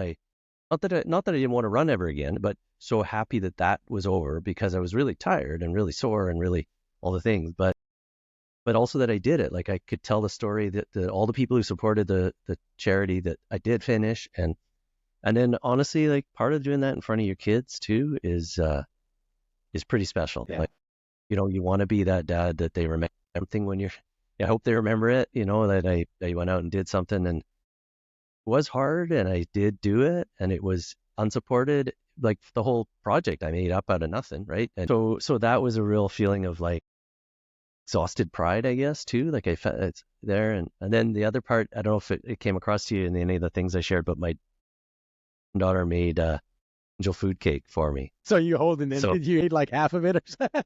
not that I didn't want to run ever again, but so happy that was over because I was really tired and really sore and really all the things, but also that I did it. Like, I could tell the story that all the people who supported the charity, that I did finish. And then honestly, like, part of doing that in front of your kids too is pretty special. Yeah. Like, you want to be that dad that they remember something when I hope they remember it, that I went out and did something, and it was hard and I did do it, and it was unsupported. Like, the whole project I made up out of nothing. Right. And so that was a real feeling of, like, exhausted pride, I guess, too. Like, I felt it's there. And then the other part, I don't know if it came across to you in any of the things I shared, but my daughter made angel food cake for me. So you holding it? So, did you eat like half of it or something?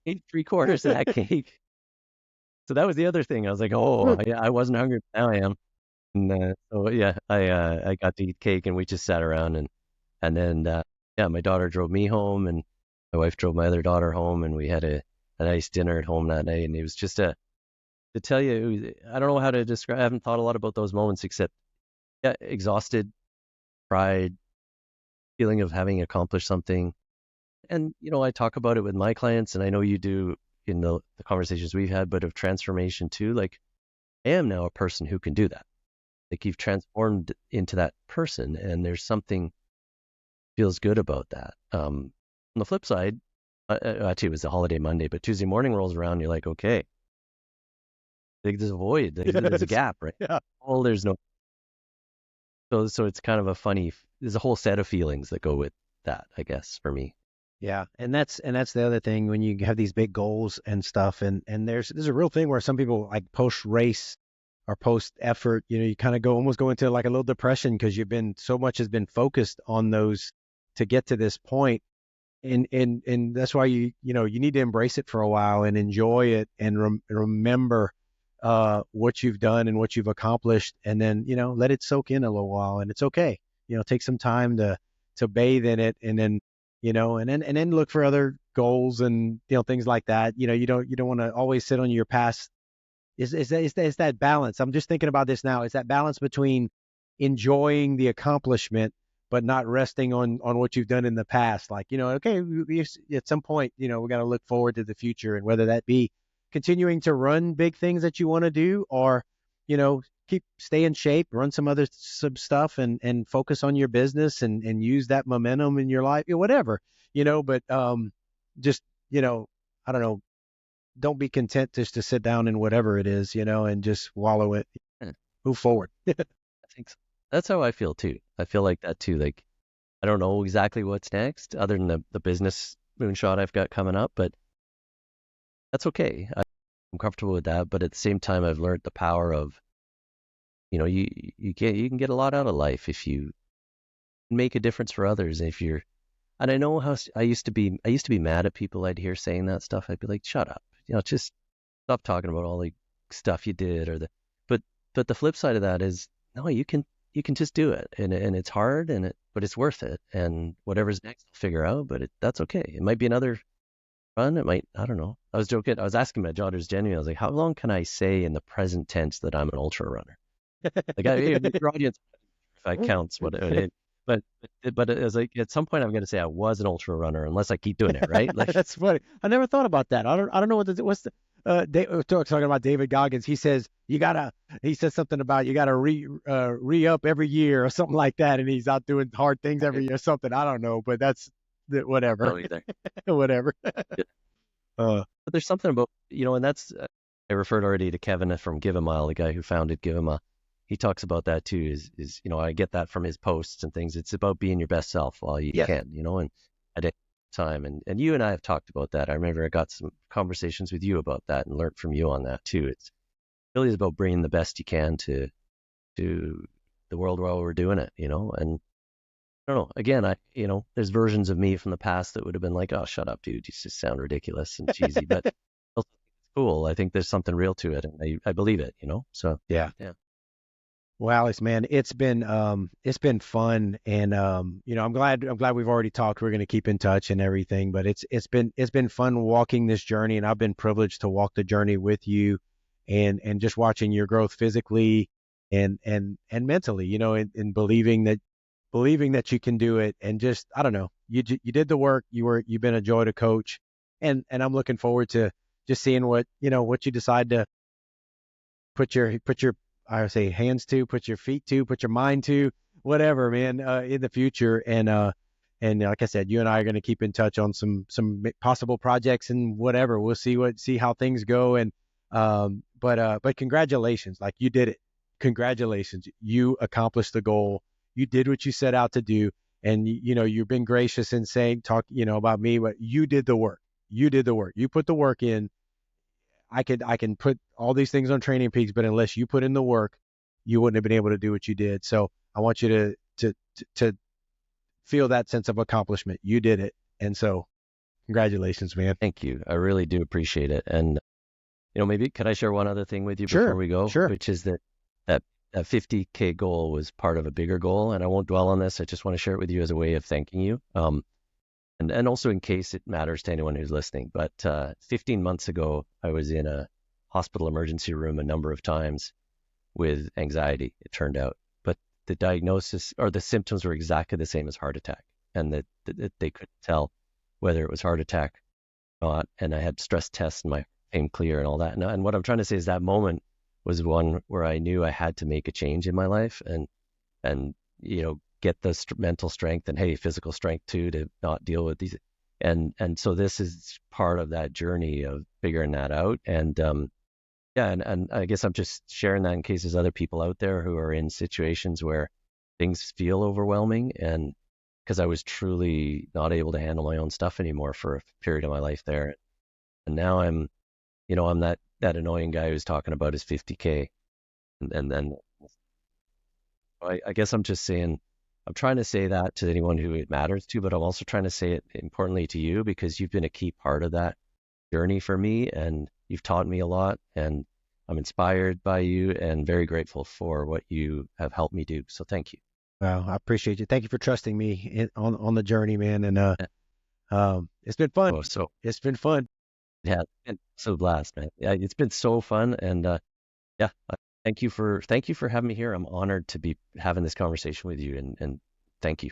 Ate 3/4 of that cake. So that was the other thing. I was like, oh, I wasn't hungry, but now I am. And I got to eat cake, and we just sat around, and then my daughter drove me home, and my wife drove my other daughter home, and we had a nice dinner at home that night. And it was just to tell you, I don't know how to describe. I haven't thought a lot about those moments except exhausted, pride, feeling of having accomplished something. And I talk about it with my clients, and I know you do in the conversations we've had, but of transformation too. Like, I am now a person who can do that. Like, you've transformed into that person, and there's something feels good about that. On the flip side, actually, it was a holiday Monday, but Tuesday morning rolls around, you're like, okay, like, there's a void, there's a gap, right? Yeah. Oh, there's no. So it's kind of there's a whole set of feelings that go with that, I guess, for me. Yeah, and that's the other thing when you have these big goals and stuff, and there's a real thing where some people, like, post race or post effort, you kind of almost go into like a little depression because so much has been focused on those to get to this point. And that's why you need to embrace it for a while and enjoy it and remember what you've done and what you've accomplished, and then let it soak in a little while, and it's okay. Take some time to bathe in it, and then and then look for other goals and things like that. You don't want to always sit on your past Is that balance. I'm just thinking about this now. Is that balance between enjoying the accomplishment but not resting on what you've done in the past? Like, okay, at some point, we got to look forward to the future, and whether that be continuing to run big things that you want to do, or stay in shape, run some stuff, and focus on your business and use that momentum in your life, whatever, but just, I don't know, don't be content just to sit down in whatever it is, and just wallow it. Yeah. Move forward. I think so. That's how I feel too. I feel like that too. Like, I don't know exactly what's next other than the business moonshot I've got coming up, but that's okay. I'm comfortable with that. But at the same time, I've learned the power of, you can get a lot out of life if you make a difference for others. And I know how I used to be mad at people I'd hear saying that stuff. I'd be like, shut up, just stop talking about all the stuff you did, but the flip side of that is, no, you can just do it, and it's hard, but it's worth it, and whatever's next I'll figure out, but that's okay. It might be another run. It might, I don't know. I was joking. I was asking my daughters genuinely. I was like, how long can I say in the present tense that I'm an ultra runner? Like, your audience, if that counts, what it is. But it was like, at some point I'm going to say I was an ultra runner unless I keep doing it, right? Like, That's funny. I never thought about that. I don't know what's the talking about David Goggins. He says he says something about you gotta re-up every year or something like that, and he's out doing hard things every year or something. I don't know, but that's whatever. no, either. Whatever. Yeah. But there's something about, and that's, I referred already to Kevin from Give a Mile, the guy who founded Give a Mile. He talks about that too, is I get that from his posts and things. It's about being your best self while you can, and at any time. And you and I have talked about that. I remember I got some conversations with you about that and learned from you on that too. It's really is about bringing the best you can to the world while we're doing it, and I don't know. Again, there's versions of me from the past that would have been like, oh, shut up, dude. You just sound ridiculous and cheesy, but it's cool. I think there's something real to it, and I believe it, so Yeah. Well, Alex, man, it's been fun, and I'm glad we've already talked. We're going to keep in touch and everything, but it's been fun walking this journey, and I've been privileged to walk the journey with you, and just watching your growth physically and mentally, and believing that you can do it, and just, I don't know, you did the work. You've been a joy to coach, and I'm looking forward to just seeing what you decide to put your I would say hands to, put your feet to, put your mind to, whatever, man, in the future. And like I said, you and I are going to keep in touch on some possible projects and whatever. We'll see how things go. And, but congratulations, like, you did it. Congratulations. You accomplished the goal. You did what you set out to do. And, you've been gracious in talk about me, but you did the work. You did the work. You put the work in. I can put all these things on Training Peaks, but unless you put in the work, you wouldn't have been able to do what you did. So I want you to feel that sense of accomplishment. You did it. And so congratulations, man. Thank you. I really do appreciate it. And, maybe could I share one other thing with you Sure, before we go? sure. Which is that 50K goal was part of a bigger goal. And I won't dwell on this. I just want to share it with you as a way of thanking you. And also in case it matters to anyone who's listening. But 15 months ago, I was in a hospital emergency room a number of times with anxiety, it turned out. But the diagnosis or the symptoms were exactly the same as heart attack. And that they couldn't tell whether it was heart attack or not. And I had stress tests and my came clear and all that. And what I'm trying to say is that moment was one where I knew I had to make a change in my life and get the mental strength and physical strength too, to not deal with these. And so this is part of that journey of figuring that out. And and I guess I'm just sharing that in case there's other people out there who are in situations where things feel overwhelming, and because I was truly not able to handle my own stuff anymore for a period of my life there. And now I'm that annoying guy who's talking about his 50K. And then I guess I'm just saying, I'm trying to say that to anyone who it matters to, but I'm also trying to say it importantly to you, because you've been a key part of that journey for me, and you've taught me a lot, and I'm inspired by you and very grateful for what you have helped me do. So thank you. Well, I appreciate you. Thank you for trusting me on the journey, man. And it's been fun. So It's been fun. Yeah, it's been so blast, man. Yeah, it's been so fun, and yeah, thank you for having me here. I'm honored to be having this conversation with you, and thank you.